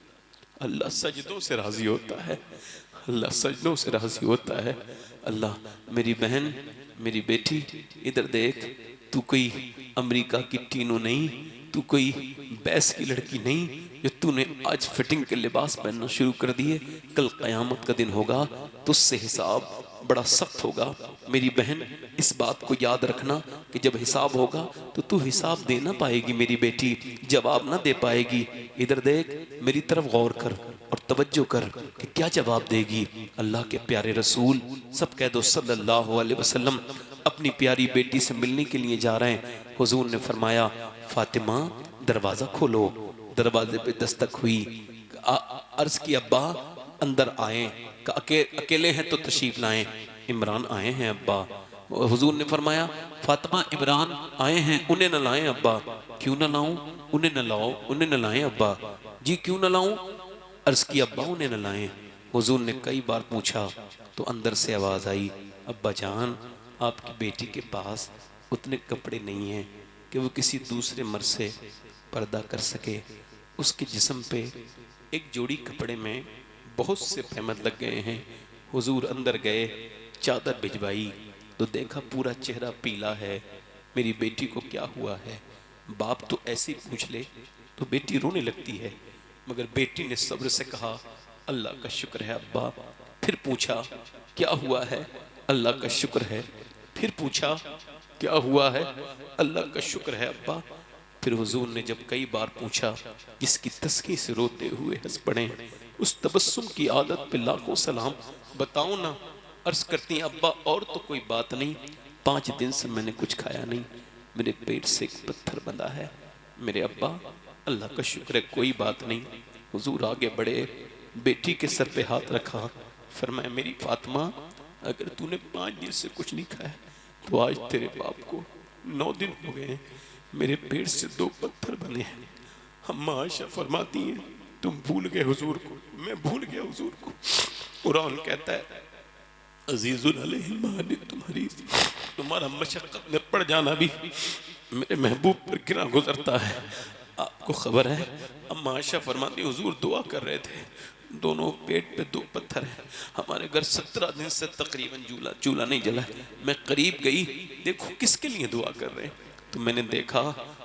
अल्लाह सजदों से राजी होता है, अल्लाह सजदों से राजी होता है। अल्लाह, मेरी बहन, मेरी बेटी, इधर देख, तू कोई अमेरिका की टीनो नहीं, तू कोई बैस की लड़की नहीं जो तूने आज फिटिंग के लिबास पहनना शुरू कर दिए। कल क़यामत का दिन होगा तो उससे हिसाब बड़ा सख्त होगा। मेरी बहन, इस बात को याद रखना कि जब हिसाब होगा तो तू हिसाब दे ना पाएगी मेरी बेटी, जवाब ना दे पाएगी। इधर देख, मेरी तरफ गौर कर और तवज्जो कर कि क्या जवाब देगी। अल्लाह के प्यारे रसूल, सब कह दो सल्लल्लाहु अलैहि वसल्लम, अपनी प्यारी बेटी से मिलने के लिए जा रहे हैं। हुजूर ने फरमाया, फातिमा दरवाजा खोलो। दरवाजे पे दस्तक हुई, अर्ज की, अब्बा अंदर आए। अकेले हैं तो तशरीफ लाएं। इमरान आए हैं अब्बा। हुजूर ने फरमाया, फातिमा इमरान आए हैं, उन्हें न लाएं अब्बा। क्यों न लाऊं? उन्हें न लाओ, उन्हें न लाएं अब्बा। जी क्यों न लाऊं? अर्ज की, अब्बा उन्हें न लाएं। हुजूर ने कई बार पूछा तो अंदर से आवाज आई, अब्बा जान, आपकी बेटी के पास उतने कपड़े नहीं हैं कि वो किसी दूसरे मर्द से पर्दा कर सके। उसके जिस्म पे एक जोड़ी कपड़े में बहुत से फहमत लग गए हैं। हुजूर अंदर गए, चादर भिजवाई तो देखा पूरा चेहरा पीला है। मेरी बेटी को क्या हुआ है? बाप तो ऐसे ही पूछ ले तो बेटी रोने लगती है, मगर बेटी ने सब्र से कहा, अल्लाह का शुक्र है अब्बा। फिर पूछा, क्या हुआ है? अल्लाह का शुक्र है। फिर पूछा, क्या हुआ है? अल्लाह का शुक्र है अब्बा। फिर हुजूर ने जब कई बार पूछा, जिसकी तस्की से रोते हुए हंस पड़े, उस तबस्सुम की आदत पे लाखों सलाम। बताओ ना, अर्ज करती, अब्बा और तो कोई बात नहीं, 5 दिन से मैंने कुछ खाया नहीं, मेरे पेट से एक पत्थर बंधा है। मेरे अब्बा, अल्लाह का शुक्र है, कोई बात नहीं। हुजूर आगे बढ़े, बेटी के सर पे हाथ रखा, फरमाया, मेरी फातिमा, अगर तूने 5 दिन से कुछ नहीं खाया तो आज तेरे बाप को 9 दिन हो गए, मेरे पेट से 2 पत्थर बने हैं। अम्मा आयशा फरमाती हैं, तुम भूल गए हुजूर को, मैं भूल गया हुजूर को। कुरान कहता है, अजीजुल अलैहि तुम्हारा मशक्कत में पड़ जाना भी मेरे महबूब पर गिरा गुजरता है। आपको खबर है, अम्मा आयशा फरमाती, हुजूर दुआ कर रहे थे, दोनों पेट पे 2 पत्थर हैं। हमारे घर 17 दिन से तकरीबन चूल्हा नहीं जला। मैं करीब गई, देखो किसके लिए दुआ कर रहे हैं, तो मैंने देखा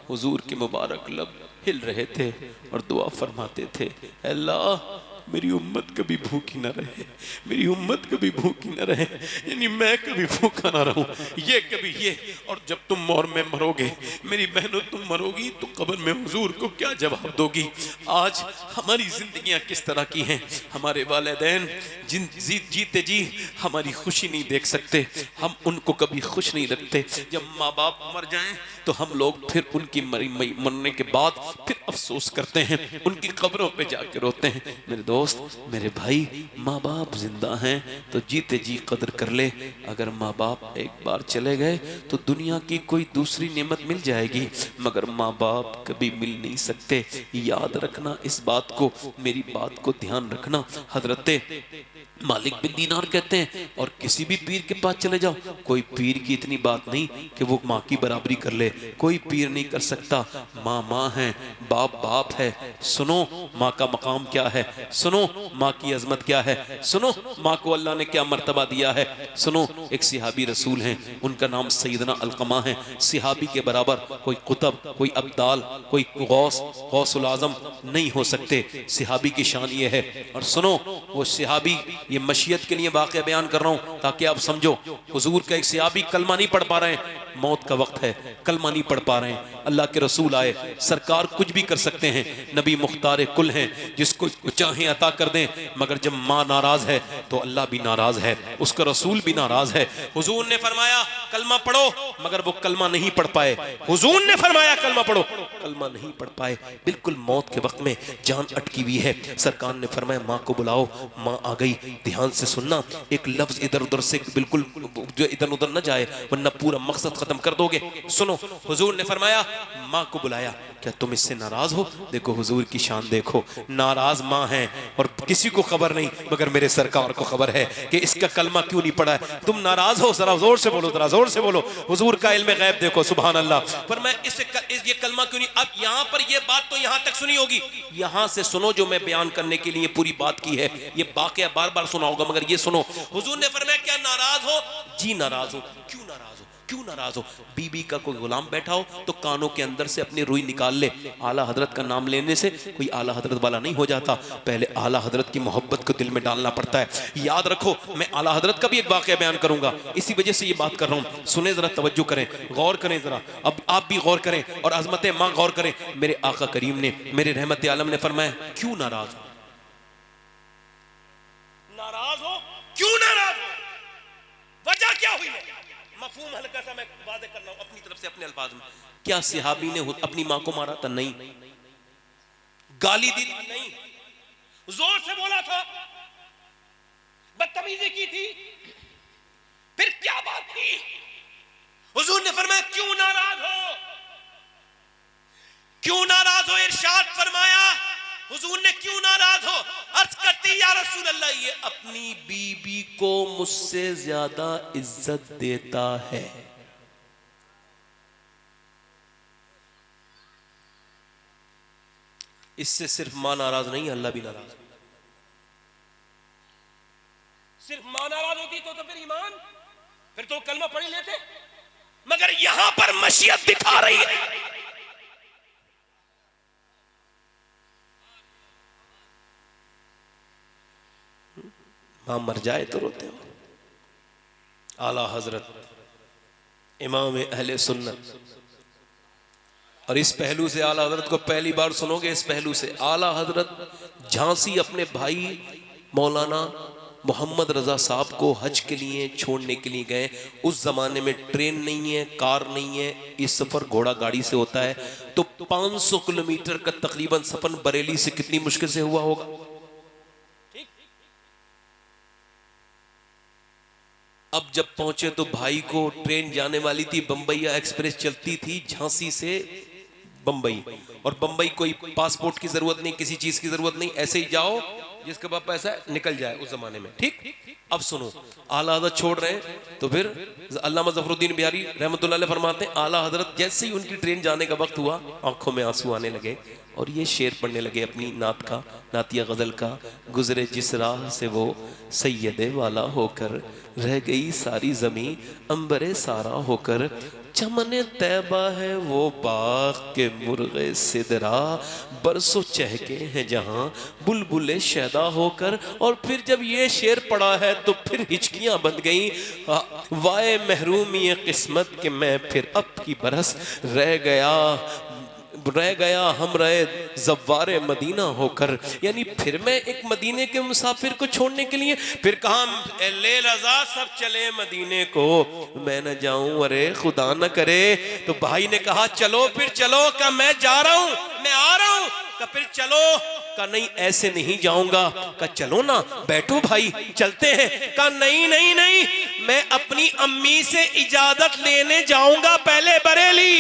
हुजूर के मुबारक लब हिल रहे थे और दुआ फरमाते थे, अल्लाह मेरी उम्मत कभी भूखी ना रहे, मेरी उम्मत कभी भूखी ना रहे, यानी मैं कभी भूखा ना रहूं, ये कभी ये। और जब तुम और मैं मरोगे मेरी बहनों, तुम मरोगी तो कब्र में हुजूर को क्या जवाब दोगी? आज हमारी जिंदगियां किस तरह की हैं? हमारे वालिदैन जिन जीते जी हमारी खुशी नहीं देख सकते, हम उनको कभी खुश नहीं रखते। जब माँ बाप मर जाएं तो हम लोग फिर उनकी मरने के बाद फिर अफसोस करते हैं, उनकी कब्रों पे जाकर रोते हैं। मेरे दोस्त, मेरे भाई, माँ बाप जिंदा हैं तो जीते जी कदर कर ले। अगर माँ बाप एक बार चले गए तो दुनिया की कोई दूसरी नेमत मिल जाएगी, मगर माँ बाप कभी मिल नहीं सकते। याद रखना इस बात को, मेरी बात को ध्यान रखना। हजरते मालिक बिन दीनार कहते हैं, और किसी भी पीर के पास चले जाओ, कोई पीर की इतनी बात नहीं कि वो माँ की बराबरी कर ले, कोई पीर नहीं कर सकता। माँ माँ है, बाप बाप है। सुनो माँ का मकाम क्या है, सुनो माँ की अजमत क्या है, सुनो माँ को अल्लाह ने क्या मर्तबा दिया है। सुनो, एक सिहाबी रसूल हैं, उनका नाम सैयदना अलकमा है। सिहाबी के बराबर कोई कुतब, कोई अब्दाल, कोई गौसुल आजम नहीं हो सकते। सिहाबी की शान ये है। और सुनो, वो सिहाबी, ये मशीयत के लिए वाक़या बयान कर रहा हूं ताकि आप समझो। हुजूर का एक सहाबी कलमा नहीं पढ़ पा रहे हैं, मौत का वक्त है, कलमा नहीं पढ़ पा रहे हैं। अल्लाह के रसूल आए, सरकार कुछ भी कर सकते हैं, नबी मुख्तार कुल हैं, जिसको चाहें अता कर दें, मगर जब माँ नाराज है तो अल्लाह भी नाराज है, उसका रसूल भी नाराज है। हुजूर ने फरमाया कलमा पढ़ो, मगर वो कलमा नहीं पढ़ पाए। हुजूर ने फरमाया कलमा पढ़ो, कलमा नहीं पढ़ पाए। बिल्कुल मौत के वक्त में जान अटकी हुई है। सरकार ने फरमाया माँ को बुलाओ। माँ आ गई। ध्यान से सुनना, एक लफ्ज इधर उधर से बिल्कुल जो इधर उधर न जाए, वरना पूरा मकसद खत्म कर दोगे। सुनो, हुजूर ने फरमाया माँ को बुलाया, क्या तुम इससे नाराज हो? देखो हुजूर की शान देखो, नाराज माँ है और किसी को खबर नहीं, मगर मेरे सरकार को खबर है कि इसका कलमा क्यों नहीं पढ़ा है। तुम नाराज हो, जरा जोर से बोलो, जरा जोर से बोलो। हुजूर का इल्म गैब देखो, सुभान अल्लाह। पर मैं ये कलमा क्यों नहीं, अब यहाँ पर ये बात तो यहाँ तक सुनी होगी, यहाँ से सुनो जो मैं बयान करने के लिए पूरी बात की है। ये वाकया बार बार सुना होगा, मगर ये सुनो। हुजूर ने फरमाया क्या नाराज हो? जी नाराज हो। क्यों नाराज हो? क्यों नाराज हो? बीबी का कोई गुलाम बैठा हो तो कानों के अंदर से अपनी रुई निकाल ले। आला हजरत का नाम लेने से कोई आला हजरत वाला नहीं हो जाता, पहले आला हजरत की मोहब्बत को दिल में डालना पड़ता है। याद रखो, मैं आला हजरत का भी एक वाकया बयान करूंगा, इसी वजह से ये बात कर रहा हूं। सुने जरा, तवज्जो करें, गौर करें जरा। अब आप भी गौर करें और अजमत मां गौर करें। मेरे आका करीम ने, मेरे रहमत आलम ने फरमाया क्यों नाराज हो? नाराज हो, क्यों नाराज हो? वजह क्या हुई है? मफहूम हल्का सा मैं वादे कर रहा हूं अपनी तरफ से, अपने अल्फाज में। क्या सिहाबी ने अपनी मां को मारा था? नहीं। गाली दी? नहीं। जोर से बोला था? बदतमीजी की थी? फिर क्या बात थी? हुजूर ने फरमाया क्यों नाराज हो? क्यों नाराज हो? इरशाद फरमाया हुजूर ने क्यों नाराज हो? अर्ज करती या रसूल अल्लाह, ये अपनी बीबी को मुझसे ज्यादा इज्जत देता है। इससे सिर्फ मां नाराज नहीं, अल्लाह भी नाराज। सिर्फ मां नाराज होती तो फिर ईमान, फिर तो कलमा पढ़ लेते, मगर यहां पर मशीयत दिखा रही है। मां मर जाए तो रोते हो। आला हजरत इमाम अहले सुन्नत, और इस पहलू से आला हजरत को पहली बार सुनोगे। इस पहलू से आला हजरत झांसी अपने भाई मौलाना मोहम्मद रजा साहब को हज के लिए छोड़ने के लिए गए। उस जमाने में ट्रेन नहीं है, कार नहीं है, इस सफर घोड़ा गाड़ी से होता है। तो 500 किलोमीटर का तकरीबन सफर बरेली से कितनी मुश्किल से हुआ होगा। अब जब पहुंचे तो भाई को ट्रेन जाने वाली थी, बंबईया एक्सप्रेस चलती थी झांसी से बंबई, और बंबई कोई पासपोर्ट की जरूरत नहीं, किसी चीज की जरूरत नहीं, ऐसे ही जाओ, जिसके पास पैसा है निकल जाए उस जमाने में। ठीक। अब सुनो, आला हजरत छोड़ रहे हैं तो फिर अल्लामा ज़फरुद्दीन बिहारी रहमतुल्लाह अलैह फरमाते हैं आला हजरत जैसे ही उनकी ट्रेन जाने का वक्त हुआ, आंखों में आंसू आने लगे। और ये शेर पढ़ने लगे अपनी नात का, नातिया गज़ल का। गुजरे जिस राह से वो सैयदे वाला होकर, रह गई सारी ज़मीं अंबरे सारा होकर। चमन तैबा है वो बाग के मुर्गे सिदरा, बरसों चहके हैं जहां बुलबुले शैदा होकर। और फिर जब ये शेर पड़ा है तो फिर हिचकियां बंध गई। वाए महरूमी किस्मत के मैं फिर अब की बरस रह गया हम रहे ज़व्वारे मदीना होकर। यानी फिर मैं एक मदीने के मुसाफिर को छोड़ने के लिए फिर कहा ले रज़ा सब चले मदीने को, मैं न जाऊं, अरे खुदा न करे। तो भाई ने कहा चलो फिर चलो, का मैं जा रहा हूं, मैं आ रहा हूं, का फिर चलो, का नहीं ऐसे नहीं जाऊंगा, का चलो ना बैठो भाई चलते हैं, का नहीं नहीं नहीं मैं अपनी अम्मी से इजाजत लेने जाऊंगा पहले बरेली।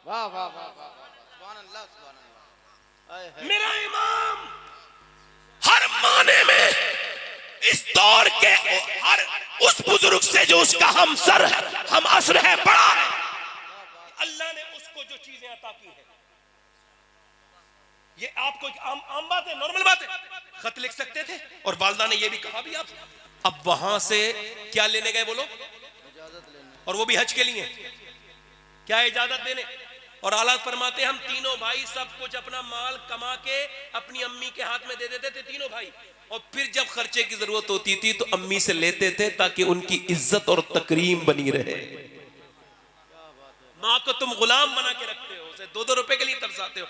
वाह वाह वाह वाह, सुभान अल्लाह सुभान अल्लाह। मेरा इमाम हर माने में इस दौर के हर उस बुजुर्ग से जो उसका हमसर है, हम असर है, बड़ा है। अल्लाह ने उसको जो चीजें अता की है, ये आपको आम बात है, नॉर्मल बात है। खत लिख सकते थे और वालदा ने ये भी कहा भी आप। अब वहां से क्या लेने गए बोलो? और वो भी हज के लिए, क्या इजाजत देने। और आला फरमाते हम तीनों भाई सब कुछ अपना माल कमा के अपनी अम्मी के हाथ में दे देते थे तीनों भाई, और फिर जब खर्चे की जरूरत होती थी तो अम्मी से लेते थे ताकि उनकी इज्जत और तकरीम बनी रहे। माँ को तुम गुलाम बना के रखते हो, उसे 2-2 रुपए के लिए तरसाते हो,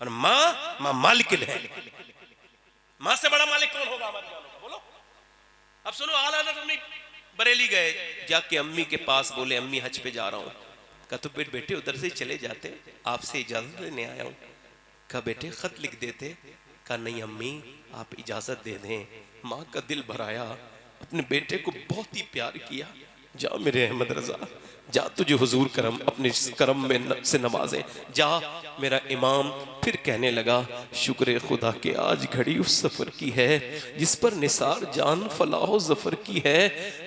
और माँ मालिक है। माँ से बड़ा मालिक कौन होगा हमारी जानों का, बोलो। अब सुनो, आला हज़रत बरेली गए, जाके अम्मी के पास बोले अम्मी हज पे जा रहा हूँ। कहा तो बेटे उधर से चले जाते, आपसे इजाजत लेने आया हूँ। कहा बेटे खत लिख देते। कहा नहीं अम्मी आप इजाजत दे दें। माँ का दिल भराया, अपने बेटे को बहुत ही प्यार किया। जा मेरे अहमद रजा, जा तुझे हुजूर करम अपने करम में से नवाजे, जा मेरा इमाम। फिर कहने लगा शुक्र खुदा के आज घड़ी उस सफर की है जिस पर निसार जान फलाह जफर की है।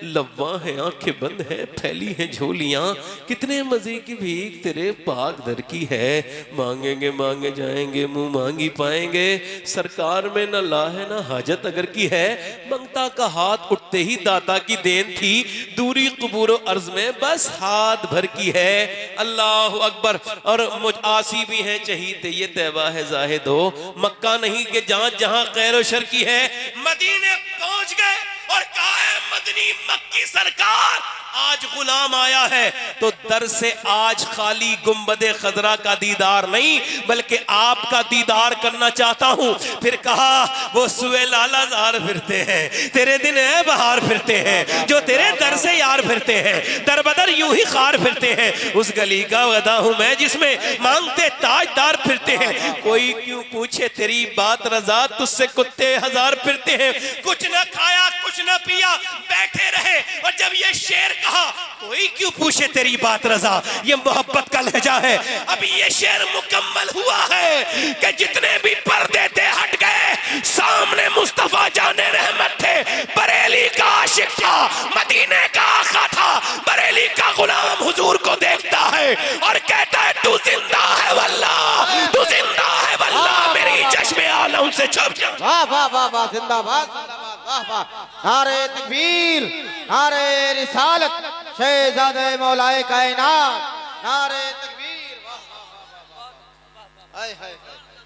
लव्वा है आंखें बंद है फैली हैं झोलियां, कितने मजे की भीख तेरे पाक दर की है। मांगेंगे मांगे जाएंगे मुंह मांगी पाएंगे, सरकार में न ला है न हाजत अगर की है। मंगता का हाथ उठते ही दाता की देन थी, दूरी कबूर अर्ज में बस हाथ भर की है। अल्लाह अकबर। और मुझ आसी भी हैं चहीते ये तैबा है जाहिदो, मक्का नहीं कि जहां जहां खैर शर की है। मदीने पहुंच गए और कहा है मदनी मक्की सरकार आज गुलाम आया है, तो दर से आज खाली गुंबदे खजरा का दीदार नहीं बल्कि आपका दीदार करना चाहता हूं। फिर कहा वो सुए लाला जार फिरते हैं, तेरे दिन है बहार फिरते हैं, जो तेरे दर से यार फिरते हैं, दर बदर यूं ही खार फिरते हैं। उस गली का वदा हूं मैं जिसमें मांगते ताजदार फिरते हैं। कोई क्यों पूछे तेरी बात रजा, तुझसे कुत्ते हजार फिरते हैं। कुछ न खाया कुछ न पिया बैठे रहे, और जब ये शेर कहा कोई क्यों पूछे तेरी बात रजा, ये मोहब्बत का लहजा है। अब ये शेर मुकम्मल हुआ है कि जितने भी पर्दे थे हट गए, सामने मुस्तफा जाने रहमत थे, बरेली का आशिक था, मदीने का आका था, बरेली का गुलाम हुजूर को देखता है और कहता है तू जिंदा है वल्लाह, तू जिंदा है वल्लाह, मेरी चश्मे आलम से छुप जा। वाह वाह वाह वाह, जिंदाबाद जिंदाबाद, वाह वाह, नारे तकबीर, नारे रिसालत, शहजादे मौलाए कायनात, नारे तकबीर, वाह वाह वाह, हाय हाय।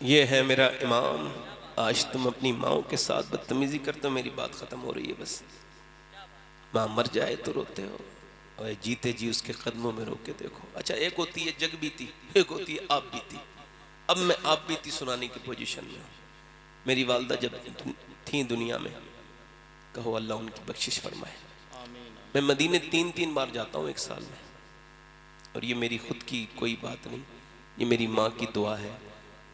ये है मेरा इमाम। आज तुम अपनी माओ के साथ बदतमीजी करते हो, मेरी बात खत्म हो रही है बस। माँ मर जाए तो रोते हो, और जीते जी उसके कदमों में रोके देखो। अच्छा, एक होती है जग बीती, एक होती है आप बीती। अब मैं आप बीती सुनाने की पोजीशन में हूँ। मेरी वालदा जब थी दुनिया में, कहो अल्लाह उनकी बख्शिश फरमाए। मैं मदीने 3-3 बार जाता हूँ एक साल में, और ये मेरी खुद की कोई बात नहीं, ये मेरी माँ की दुआ है।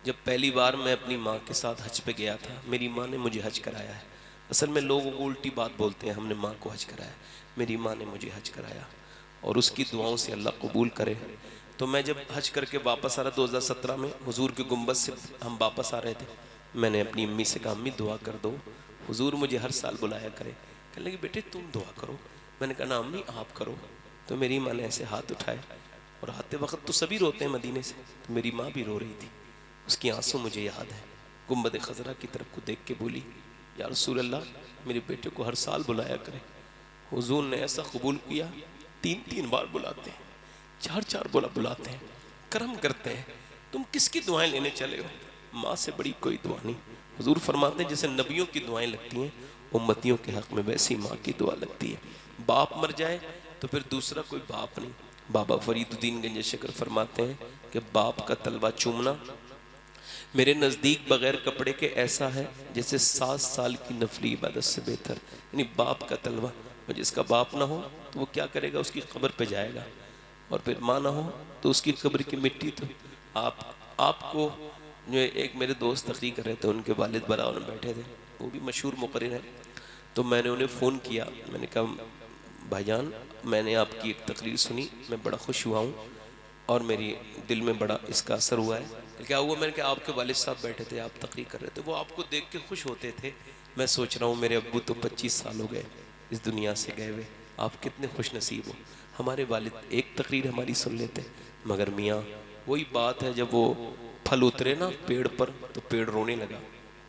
जब पहली बार मैं अपनी माँ के साथ हज पे गया था, मेरी माँ ने मुझे हज कराया है। असल में लोग उल्टी बात बोलते हैं हमने माँ को हज कराया, मेरी माँ ने मुझे हज कराया, और उसकी दुआओं से अल्लाह कबूल करे। तो मैं जब हज करके वापस आ रहा 2017 में, हुजूर के गुंबद से हम वापस आ रहे थे, मैंने अपनी अम्मी से कहा अम्मी दुआ कर दो, हुजूर मुझे हर साल बुलाया करे। कहने लगी बेटे तुम दुआ करो। मैंने कहा ना अम्मी आप करो। तो मेरी माँ ने ऐसे हाथ उठाए, और आते वक्त तो सभी रोते हैं मदीने से, तो मेरी माँ भी रो रही थी। उसकी आंसू मुझे याद है। गुंबद खजरा की तरफ को देख के बोली, या रसूल अल्लाह, मेरे बेटे को हर साल बुलाया करें। हुजूर ने ऐसा कबूल किया, 3-3 बार बुलाते हैं, 4-4 बुलाते हैं, करम करते हैं। तुम किसकी दुआएं लेने चले हो? माँ से बड़ी कोई दुआ नहीं। हुजूर फरमाते हैं जैसे नबियों की दुआएं लगती हैं उम्मतियों के हक में, वैसी माँ की दुआ लगती है। बाप मर जाए तो फिर दूसरा कोई बाप नहीं। बाबा फरीदुद्दीन गंज शकर फरमाते हैं कि बाप का तलवा चूमना मेरे नज़दीक बगैर कपड़े के ऐसा है जैसे 7 साल की नफली इबादत से बेहतर। यानी बाप का तलवा, जिसका बाप ना हो तो वो क्या करेगा, उसकी कब्र पे जाएगा, और फिर माँ ना हो तो उसकी कब्र की मिट्टी तो आपको जो एक मेरे दोस्त तकरीर कर रहे थे, उनके वालिद बराबर में बैठे थे, वो भी मशहूर मुकर्रिर हैं। तो मैंने उन्हें फ़ोन किया, मैंने कहा भाईजान मैंने आपकी एक तकरीर सुनी, मैं बड़ा खुश हुआ हूँ और मेरी दिल में बड़ा इसका असर हुआ है। क्या हुआ? मैंने कहा आपके वालिद साहब बैठे थे, आप तकरीर कर रहे थे, वो आपको देख के खुश होते थे। मैं सोच रहा हूँ मेरे अब्बू तो 25 साल हो गए इस दुनिया से गए हुए, आप कितने खुश नसीब हो। हमारे वालिद एक तकरीर हमारी सुन लेते, मगर मियाँ वही बात है, जब वो फल उतरे ना पेड़ पर तो पेड़ रोने लगा।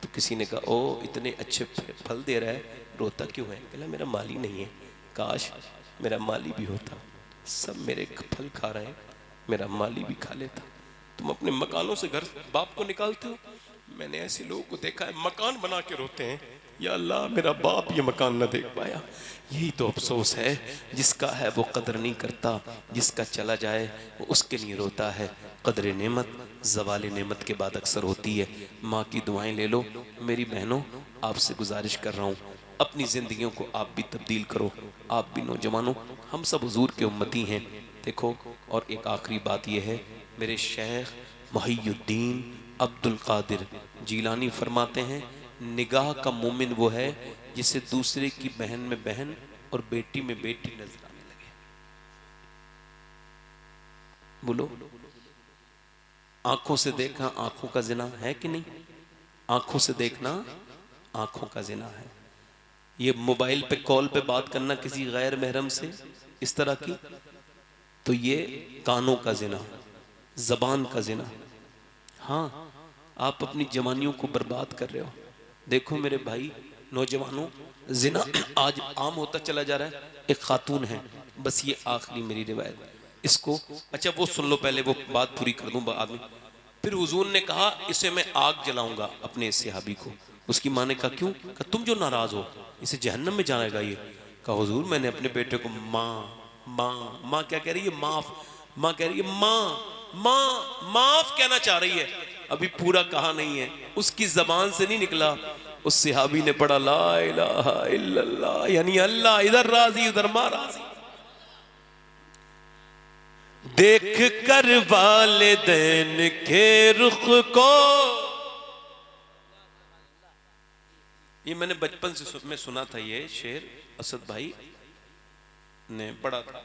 तो किसी ने कहा ओ इतने अच्छे फल दे रहा है, रोता क्यों है? कहला मेरा माली नहीं है, काश मेरा माली भी होता। सब मेरे फल खा रहे हैं, मेरा माली भी खा लेता। तुम अपने मकानों से घर बाप को निकालते हो। मैंने ऐसे लोगों को देखा है मकान बना के रोते हैं, या अल्लाह मेरा बाप ये मकान न देख पाया। यही तो अफसोस है, जिसका है वो कदर नहीं करता, जिसका चला जाए वो उसके लिए रोता है। कदर नेमत ज़वाल नेमत के बाद अक्सर होती है। माँ की दुआएं ले लो। मेरी बहनों, आपसे गुजारिश कर रहा हूँ, अपनी ज़िंदगियों को आप भी तब्दील करो। आप भी नौजवानों, हम सब हुजूर के उम्मती हैं। देखो, और एक आखिरी बात यह है, मेरे शेख मुहियुद्दीन अब्दुल कादिर जीलानी फरमाते हैं, निगाह का मोमिन वो है जिसे दूसरे की बहन में बहन और बेटी में बेटी नजर आने लगे। बोलो, आंखों से देखना आंखों का जिना है कि नहीं? आंखों से देखना आंखों का जिना है। ये मोबाइल पे कॉल पे बात करना किसी गैर महरम से इस तरह की, तो ये कानों का जिना, जबान का जिना। हाँ, आप अपनी जवानियों को बर्बाद कर रहे हो। देखो मेरे भाई नौजवानों, जिना आज आम होता चला जा रहा है। एक खातून है, बस ये आखिरी मेरी रिवायत, इसको अच्छा वो सुन लो, पहले वो बात पूरी कर दूं बाद में। फिर हुजूर ने कहा इसे मैं आग जलाऊंगा अपने सहाबी को। उसकी माँ ने कहा क्यों? कहा तुम जो नाराज हो इसे जहन्नम में जाएगा ये। कहा हुजूर मैंने अपने बेटे को माँ माँ माँ क्या कह रही है? माफ। माँ कह रही है माँ माँ माफ कहना चाह रही है, अभी पूरा कहा नहीं है, उसकी जबान से नहीं निकला। उस सहाबी ने पढ़ा ला इलाहा इल्लल्लाह, यानी अल्लाह इधर राजी उधर माँ राजी। देख कर वालिदैन के रुख को, ये मैंने बचपन से मैं सुना था, ये शेर असद भाई ने पढ़ा था।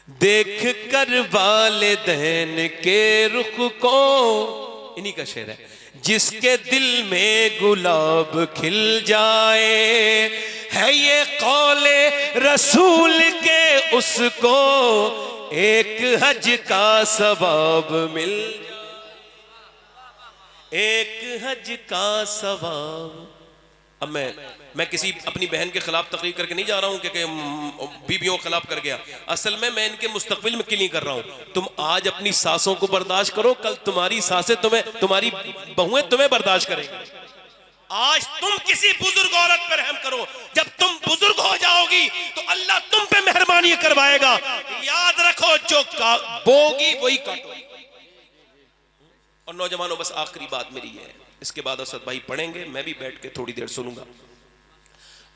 देख कर वालिदैन के रुख को, इन्हीं का शेर है। जिसके दिल में गुलाब खिल जाए, है ये कौले रसूल के, उसको एक हज का सवाब मिल, एक हज का सवाब। अब मैं किसी अपनी बहन के खिलाफ तकरीर करके नहीं जा रहा हूं कि बीबियों के खिलाफ कर गया। असल में मैं इनके मुस्तकबिल में क्लीन कर रहा हूं। तुम आज अपनी सासों को बर्दाश्त करो, कल तुम्हारी सासें तुम्हें, तुम्हारी बहुएं तुम्हें बर्दाश्त करेंगी। आज तुम किसी बुजुर्ग औरत पर रहम करो, जब तुम बुजुर्ग हो जाओगी तो अल्लाह तुम पे मेहरबानी करवाएगा। याद रखो, जो बोगी वही काटोगी। और नौजवानों, बस आखिरी बात मेरी है, इसके बाद असद भाई पढ़ेंगे, मैं भी बैठ के थोड़ी देर सुनूंगा।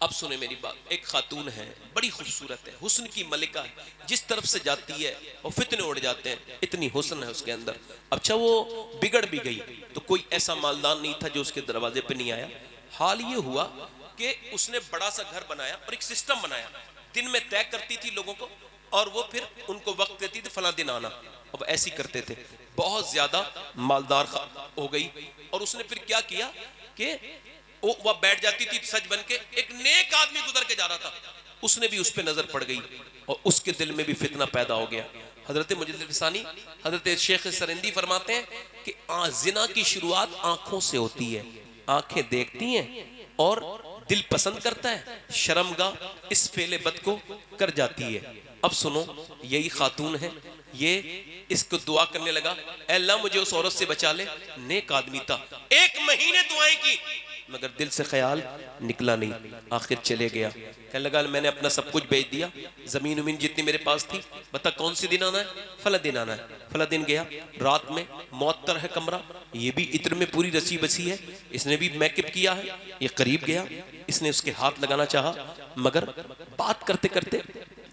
अब सुने मेरी बात। एक खातून है, बड़ी खूबसूरत है, हुस्न की मलिका है, जिस तरफ से जाती है और फितने उड़ जाते हैं, इतनी हुस्न है उसके अंदर। अच्छा वो बिगड़ भी गई तो कोई ऐसा मालदान नहीं था जो उसके दरवाजे पे नहीं आया। हाल ये हुआ कि उसने बड़ा सा घर बनाया और एक सिस्टम बनाया, दिन में तय करती थी लोगों को और वो फिर उनको वक्त देती थी फला दिन आना। अब ऐसी करते थे, बहुत ज्यादा मालदार हो गई। और उसने फिर क्या किया कि वह बैठ जाती थी सज बन के, एक नेक आदमी गुजर के जा रहा था, उसने भी उस पर नजर पड़ गई और उसके दिल में भी फितना पैदा हो गया। हजरत मुजद्दिद फ़सानी हजरत शेख सरंदी फरमाते हैं कि जिना की शुरुआत आंखों से होती है, आंखें देखती हैं और दिल पसंद करता है, शर्मगाह इस फेले बद को कर जाती है। अब सुनो, यही खातून है, ये इसको दुआ करने लगा, ऐ अल्लाह मुझे उस औरत से बचा ले, नेक आदमी था। 1 महीने दुआएं की मगर दिल से ख्याल निकला नहीं। आखिर चले गया, कहने लगा मैंने अपना सब कुछ बेच दिया, जमीन उमीन जितनी मेरे पास थी, बता कौन सी दिन आना है, फला दिन आना है। फला दिन गया, रात में मुअत्तर है कमरा, ये भी इत्र में पूरी रसी बसी है, इसने भी मेकअप किया है। ये करीब गया, इसने उसके हाथ लगाना चाहा, मगर बात करते करते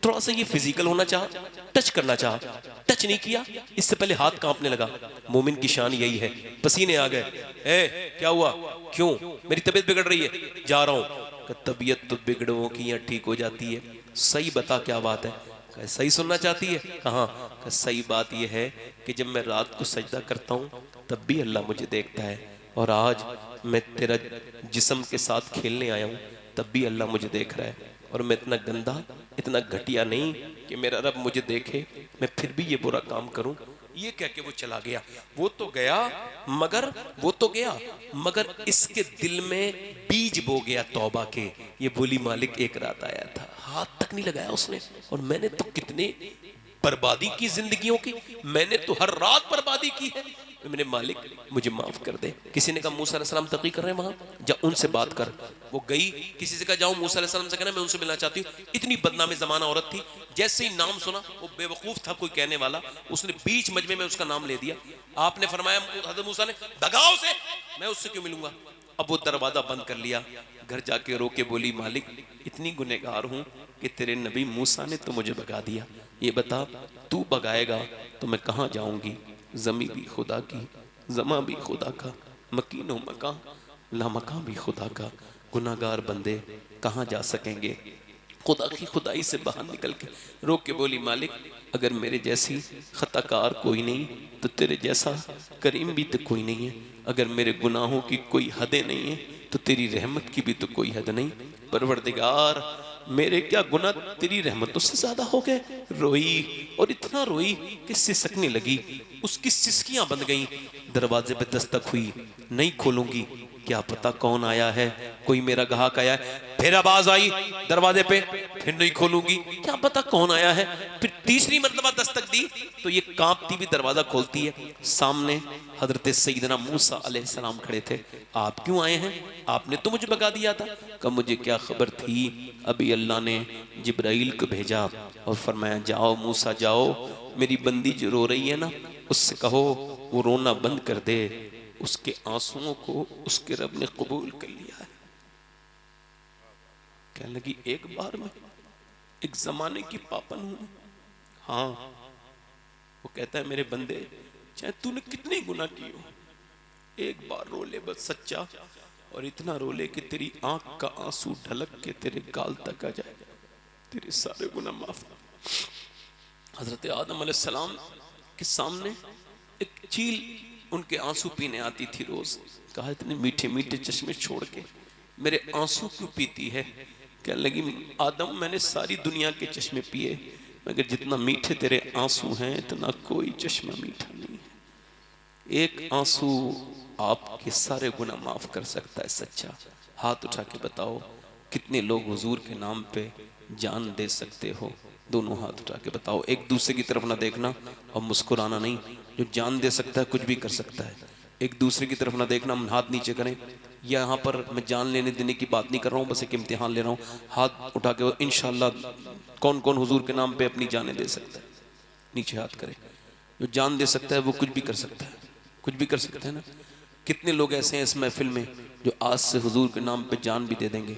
थोड़ा सा ये फिजिकल होना चाहा, टच करना चाहा, टच नहीं किया, इससे पहले हाथ कांपने लगा। मोमिन की शान यही है, पसीने आ गए। ए क्या हुआ, क्यों, मेरी तबीयत बिगड़ रही है, जा रहा हूं। तबीयत तो बिगड़ों की यहाँ ठीक हो जाती है, सही बता क्या बात है। सही सुनना चाहती है, कहाँ, सही बात यह है कि जब मैं रात को सजदा करता हूँ तब भी अल्लाह मुझे देखता है, और आज मैं तेरा जिस्म के साथ खेलने आया हूँ तब भी अल्लाह मुझे देख रहा है, और मैं इतना गंदा इतना घटिया नहीं कि मेरा रब मुझे देखे, मैं फिर भी ये बुरा काम करूं। ये कह के वो चला गया। वो तो गया मगर इसके दिल में बीज बो गया तौबा के। ये बोली मालिक एक रात आया था, हाथ तक नहीं लगाया उसने, और मैंने तो कितने बर्बादी की जिंदगियों की, मैंने तो हर रात बर्बादी की है, मेरे मालिक मुझे माफ कर दे। किसी ने कहा मूसा अलैहिस्सलाम तकी कर रहे हैं वहां, जा उनसे बात कर। वो गई, किसी से कहा जाऊं मूसा अलैहिस्सलाम से कहना मैं उनसे मिलना चाहती हूँ। इतनी बदनामी जमाना औरत थी, जैसे ही नाम सुना, वो बेवकूफ था कोई कहने वाला, उसने बीच मजमे में उसका नाम ले दिया। आपने फरमाया हज़रत मूसा ने, भगाओ से, मैं उससे क्यों मिलूंगा। अब वो दरवाजा बंद कर लिया, घर जाके रो के बोली मालिक इतनी गुनहगार हूं कि तेरे नबी मूसा ने तो मुझे भगा दिया, ये बता तू भगाएगा तो मैं कहाँ जाऊंगी। जमी भी खुदा की, जमा भी खुदा का, मकीन व मकान लामकान भी खुदा का, गुनाहगार बंदे कहाँ जा सकेंगे। खुदा की खुदाई से बाहर निकल के रो के बोली मालिक अगर मेरे जैसी खताकार कोई नहीं तो तेरे जैसा करीम भी तो कोई नहीं है, अगर मेरे गुनाहों की कोई हदें नहीं है तो तेरी रहमत की भी तो कोई हद नहीं। परवरदिगार मेरे क्या गुनाह तेरी रहमतों से ज्यादा हो गए। रोई और इतना रोई कि सिसकने लगी, उसकी सिसकियां बंद गईं। दरवाजे पे दस्तक हुई, नहीं खोलूंगी, क्या पता कौन आया है, कोई मेरा ग्राहक आया है। फिर आवाज आई दरवाजे पे, फिर नहीं खोलूंगी, क्या पता कौन आया है। फिर तीसरी मर्तबा दस्तक दी तो ये कांपती भी दरवाजा खोलती है। सामने हजरत सैयदना मूसा अलैहिस्सलाम खड़े थे। आप क्यों आए हैं, आपने तो मुझे भगा दिया था। कब मुझे क्या खबर थी, अभी अल्लाह ने जिब्राइल को भेजा और फरमाया जाओ मूसा जाओ, मेरी बंदी जो रो रही है ना उससे कहो वो रोना बंद कर दे, उसके आंसुओं को उसके रब ने कबूल कर लिया है। कहने लगी एक बार में, एक जमाने की पापन हूं। हाँ, वो कहता है मेरे बंदे चाहे तूने कितने गुनाह किए हो, एक बार रो ले बस सच्चा, और इतना रो ले कि तेरी आंख का आंसू ढलक के तेरे गाल तक आ जाए, तेरे सारे गुनाह माफ। हजरत आदम अलैहिस्सलाम के सामने एक चील उनके आंसू पीने आती थी रोज। कहा इतने मीठे मीठे चश्मे छोड़ के मेरे आंसू क्यों पीती है। कहने लगी आदम मैंने सारी दुनिया के चश्मे पिए मगर जितना मीठे तेरे आंसू हैं इतना कोई चश्मा मीठा नहीं है। एक आंसू आपके सारे गुनाह माफ कर सकता है सच्चा। हाथ उठा के बताओ कितने लोग हुजूर के नाम पे जान दे सकते हो। दोनों हाथ उठा के बताओ, एक दूसरे की तरफ ना देखना और मुस्कुराना नहीं। जो जान दे सकता है कुछ भी कर सकता है। एक दूसरे की तरफ ना देखना, हाथ नीचे करें। यहाँ पर मैं जान लेने देने की बात नहीं कर रहा हूँ, बस एक इम्तिहान ले रहा हूँ। हाथ उठा के इंशाल्लाह कौन कौन हुजूर के नाम पे अपनी जानें दे सकता है, नीचे हाथ करें। जो जान दे सकता है वो कुछ भी कर सकता है, कुछ भी कर सकता है ना। कितने लोग ऐसे हैं इस महफिल में जो आज से हुजूर के नाम पे जान भी दे देंगे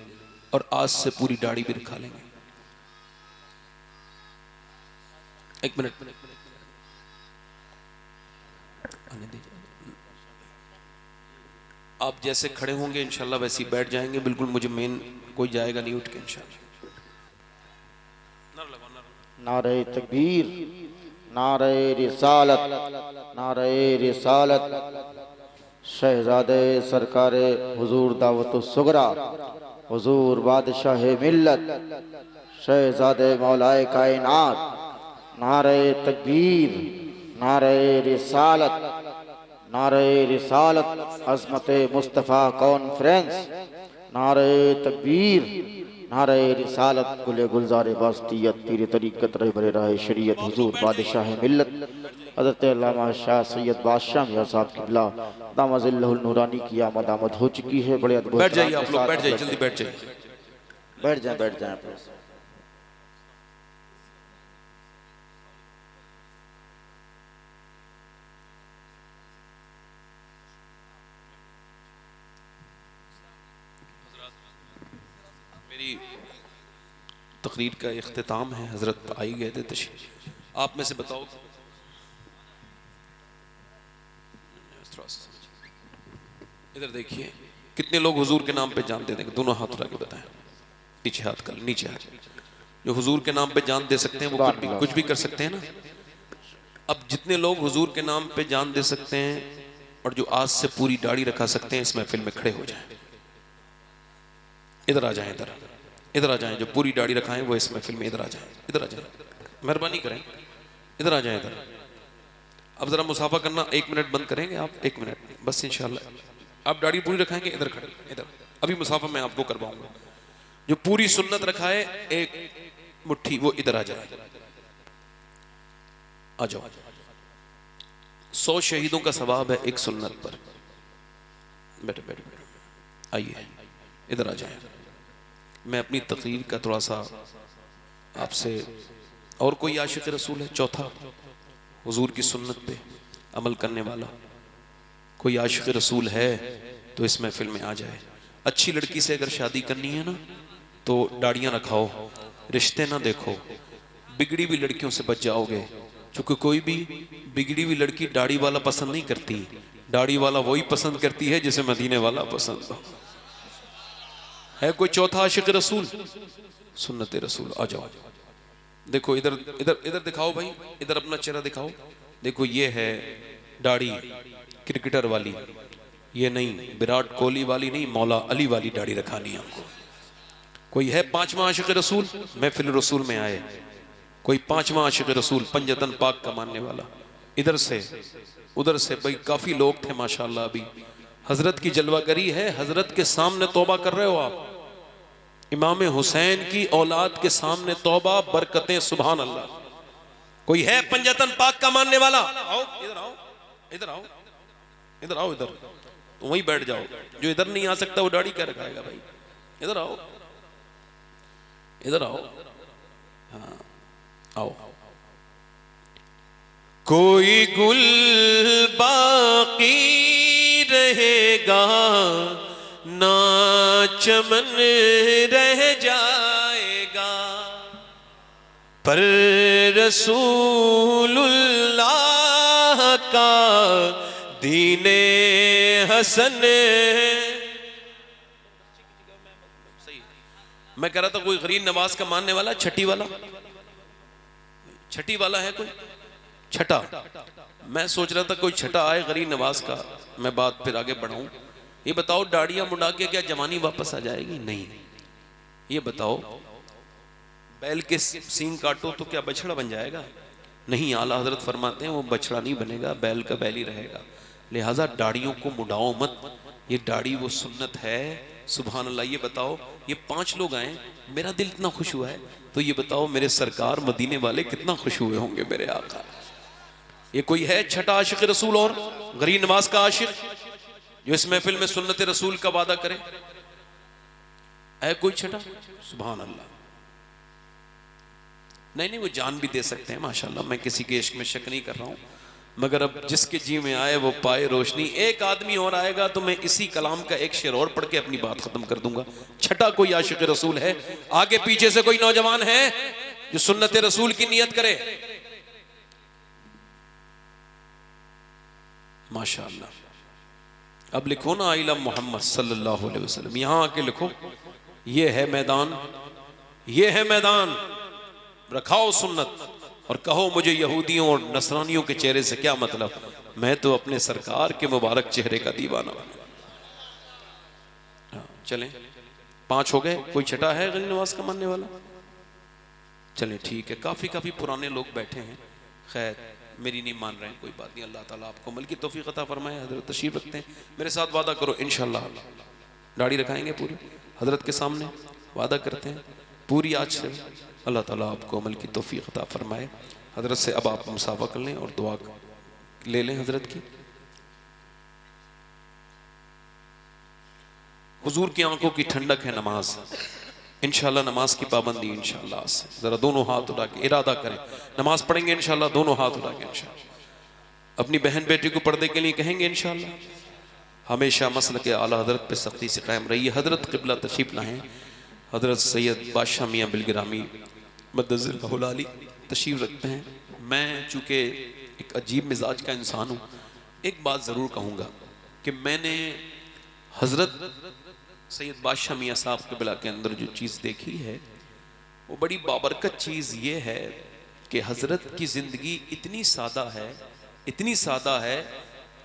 और आज से पूरी दाढ़ी भी रखा लेंगे। एक मिनट आने दीजिए। आप जैसे खड़े होंगे इंशाल्लाह वैसे ही बैठ जाएंगे। बिल्कुल मुझे मेन कोई जाएगा नहीं उठ के इंशाल्लाह। नारे तकबीर, नारे रिसालत, नारे रिसालत। शहजादे सरकारे हुजूर दावतुस सुगरा, हुजूर बादशाह मिल्लत, शहजादे मौलाए कायनात नारे तकबीर, नारे रिसालत, नारे रिसालत, अज़मत मुस्तफ़ा कॉन्फ्रेंस, नारे तकबीर, नारे रिसालत, गुले गुलजार वास्तियत, पीर तरीक़त, रहबर राह शरीयत, हुजूर बादशाह मिल्लत हज़रत अल्लामा शाह सैयद बादशाह मियां साहब क़िबला दामज़िल्लहुल नूरानी की आमद हो चुकी है। बड़े अद्भुत। बैठ जाइए आप लोग, बैठ जाइए, जल्दी बैठ जाइए, बैठ जाएं, बैठ जाएं। मेरी तकरीर का इख्तिताम है। हजरत आई गए थे तशरीफ, आप में से बताओ इधर देखिए कितने लोग हुजूर के नाम पे जान दे देंगे? दोनों हाथ उठा के बताएं। नीचे हाथ कर, नीचे हाथ। जो हुजूर के नाम पे जान दे सकते हैं वो कुछ भी कर सकते हैं ना। अब जितने लोग हुजूर के नाम पे जान दे सकते हैं और जो आज से पूरी दाढ़ी रखा सकते हैं, इस महफिल में खड़े हो जाएं। इधर आ जाएं, इधर इधर आ जाएं। जो पूरी दाढ़ी रखाएं वो इस महफिल में इधर आ जाएं, इधर आ जाएं, मेहरबानी करें, इधर आ जाएं, इधर। अब जरा मुसाफा करना, 1 मिनट बंद करेंगे आप, 1 मिनट बस इंशाल्लाह। आप दाढ़ी पूरी रखाएंगे, इधर खड़े, इधर। अभी मुसाफा मैं आपको करवाऊंगा। जो पूरी सुन्नत रखा है, एक मुट्ठी वो इधर आ जाए, आ जाओ। 100 शहीदों का सवाब है एक सुन्नत पर। बैठो बैठो बैठो, आइए इधर आ जाए। मैं अपनी तकरीर का थोड़ा सा आपसे, और कोई आशिक रसूल है? चौथा, हुजूर की सुन्नत पे अमल करने वाला कोई आशिक रसूल है तो इस महफिल में आ जाए। अच्छी लड़की से अगर शादी करनी है ना तो दाढ़ियाँ रखाओ, रिश्ते ना देखो, बिगड़ी हुई लड़कियों से बच जाओगे। क्योंकि कोई भी बिगड़ी हुई लड़की दाढ़ी वाला पसंद नहीं करती, दाढ़ी वाला वही पसंद करती है जिसे मदीने वाला पसंद हो। है कोई चौथा आशिक रसूल? सुन्नत रसूल, आ जाओ। देखो इधर इधर इधर दिखाओ भाई, इधर अपना चेहरा दिखाओ। देखो ये है दाढ़ी क्रिकेटर वाली, ये नहीं विराट कोहली वाली, नहीं मौला अली वाली दाढ़ी रखानी है हमको। कोई है 5वां आशिक रसूल? महफिल रसूल में आए कोई 5वां आशिक रसूल, पंजतन पाक का मानने वाला? इधर से उधर से भाई काफी लोग थे माशाल्लाह। अभी हजरत की जलवागरी है, हजरत के सामने तौबा कर रहे हो आप। इमाम हुसैन की औलाद के सामने तौबा, बरकतें, सुभान अल्लाह। कोई है पंजतन पाक का मानने वाला? आओ इधर आओ, इधर आओ, इधर आओ, इधर तो वहीं बैठ जाओ। जो इधर नहीं आ सकता वो दाढ़ी क्या रखाएगा भाई? इधर आओ, इधर आओ, हाँ आओ। कोई गुल बाकी रहेगा ना चमन रह जाएगा, पर रसूलुल्लाह का दीने हसन। मैं कह रहा था कोई गरीब नवाज का मानने वाला, छठी वाला, छठी वाला है कोई? छठा, मैं सोच रहा था कोई छठा आए गरीब नवाज का। मैं बात फिर आगे बढ़ाऊं। ये बताओ दाढ़ियां मुंडा के क्या जवानी वापस आ जाएगी? नहीं। ये बताओ बैल के सींग काटो तो क्या बछड़ा बन जाएगा? नहीं, आला हजरत फरमाते हैं वो बछड़ा नहीं बनेगा, बैल का बैल ही रहेगा। लिहाजा दाढ़ियों को मुड़ाओ मत, ये दाढ़ी वो सुन्नत है। सुभान अल्लाह। ये बताओ ये 5 लोग आए, मेरा दिल इतना खुश हुआ है, तो ये बताओ मेरे सरकार मदीने वाले कितना खुश हुए होंगे मेरे आका। ये कोई है छठा आशिक रसूल और गरीब नवाज का आशिक जो इस महफिल में सुन्नत रसूल का वादा करे? है कोई छठा? सुभान अल्लाह। नहीं नहीं, वो जान भी दे सकते हैं माशाल्लाह, मैं किसी के इश्क में शक नहीं कर रहा हूं, मगर अब जिसके जी में आए वो पाए रोशनी। एक आदमी और आएगा तो मैं इसी कलाम का एक शेर और पढ़ के अपनी बात खत्म कर दूंगा। छठा कोई आशिक रसूल है? आगे पीछे से कोई नौजवान है जो सुन्नत रसूल की नियत करे? माशाअल्लाह। अब लिखो ना आइला मोहम्मद सल्लल्लाहु अलैहि वसल्लम, यहां आके लिखो। ये है मैदान, ये है मैदान, रखाओ सुन्नत और कहो मुझे यहूदियों और नसरानियों के चेहरे से क्या मतलब, मैं तो अपने सरकार के मुबारक चेहरे का दीवाना हूं। चलें 5 हो गए, कोई छठा है गरीब नवाज का मानने वाला? चलें ठीक है, काफ़ी पुराने लोग बैठे हैं, खैर मेरी नहीं मान रहे हैं, कोई बात नहीं। अल्लाह ताला आपको अमल की तौफीक अता फरमाए। हजरत तशरीफ रखते हैं, मेरे साथ वादा करो इंशाल्लाह दाढ़ी रखाएंगे पूरी हजरत के सामने, वादा करते हैं पूरी आज से। अल्लाह ताला आपको अमल की तौफीक अता फरमाए। हजरत से अब आप मुसाफा कर लें और दुआ ले लें हजरत की। हुजूर की आंखों की ठंडक है नमाज, इंशाल्लाह नमाज की पाबंदी इंशाल्लाह से। जरा दोनों हाथ उठा के इरादा करें, नमाज पढ़ेंगे इंशाल्लाह, दोनों हाथ उठा के इंशाल्लाह। अपनी बहन बेटी को पर्दे के लिए कहेंगे इंशाल्लाह। हमेशा मसल के आला हजरत पे सख्ती से कायम रहिए। हजरत क़िबला तशरीफ लाएं, हजरत सैयद बादशाह मियाँ बिलगिरामी मद्दज़िल्लहुल आली तशरीफ रखते हैं। मैं चूँकि एक अजीब मिजाज का इंसान हूँ, एक बात ज़रूर कहूँगा कि मैंने हजरत सैयद बादशाह मियाँ साहब क़िबला के अंदर जो चीज़ देखी है वो बड़ी बाबरकत चीज़ ये है कि हजरत की ज़िंदगी इतनी सादा है, इतनी सादा है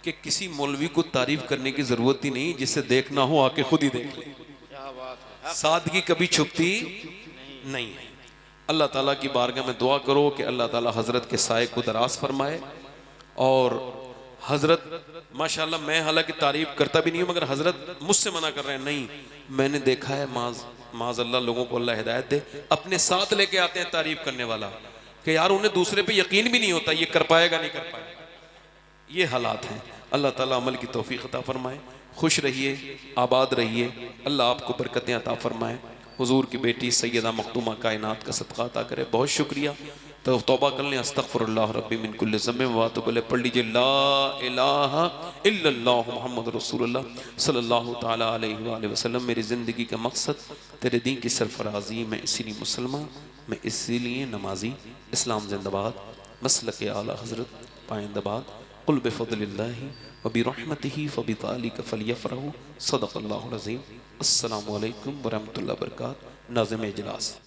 कि किसी मौलवी को तारीफ करने की ज़रूरत ही नहीं, जिसे देखना हो आके खुद ही देख ले। सादगी कभी छुपती नहीं है। अल्लाह ताला की बारगाह में दुआ करो कि अल्लाह ताला हजरत के साए को दराज फरमाए। और हजरत माशाल्लाह, मैं हालांकि तारीफ करता भी नहीं हूँ, मगर हजरत मुझसे मना कर रहे हैं, नहीं मैंने देखा है, माज अल्लाह लोगों को अल्लाह हिदायत दे, अपने साथ लेके आते हैं तारीफ करने वाला कि यार उन्हें दूसरे पे यकीन भी नहीं होता ये कर पाएगा नहीं कर पाएगा। ये हालात हैं। अल्लाह ताला अमल की तौफीक अता फरमाए। खुश रहिए, आबाद रहिए, अल्लाह आपको बरकतें अता फरमाए। हुजूर की बेटी सैयदा मखदूमा कायनात का सदका अता करे। बहुत शुक्रिया। तो तौबा कर लें, अस्तगफिरुल्लाह रब्बी मिन कुल्लि ज़ंबिन व अतूबु इलैह पढ़ लीजिए, ला इलाहा इल्लल्लाह मुहम्मद रसूलुल्लाह सल्लल्लाहु ताला अलैहि व सल्लम। मेरी ज़िंदगी का मकसद तेरे दीन की सरफराजी, मैं इसीलिए मुसलमान, मैं इसीलिए नमाजी। इस्लाम जिंदाबाद, मसलक आला हज़रत पाइंदाबाद। कुल बिफ़ज़लिल्लाहि व बिरहमतिही फ़बिज़ालिका फ़लियफ़रहू। सदक़ल्लाहुल अज़ीम। अस्सलामु अलैकुम व रहमतुल्लाहि व बरकातहू। नाज़िम इजलास।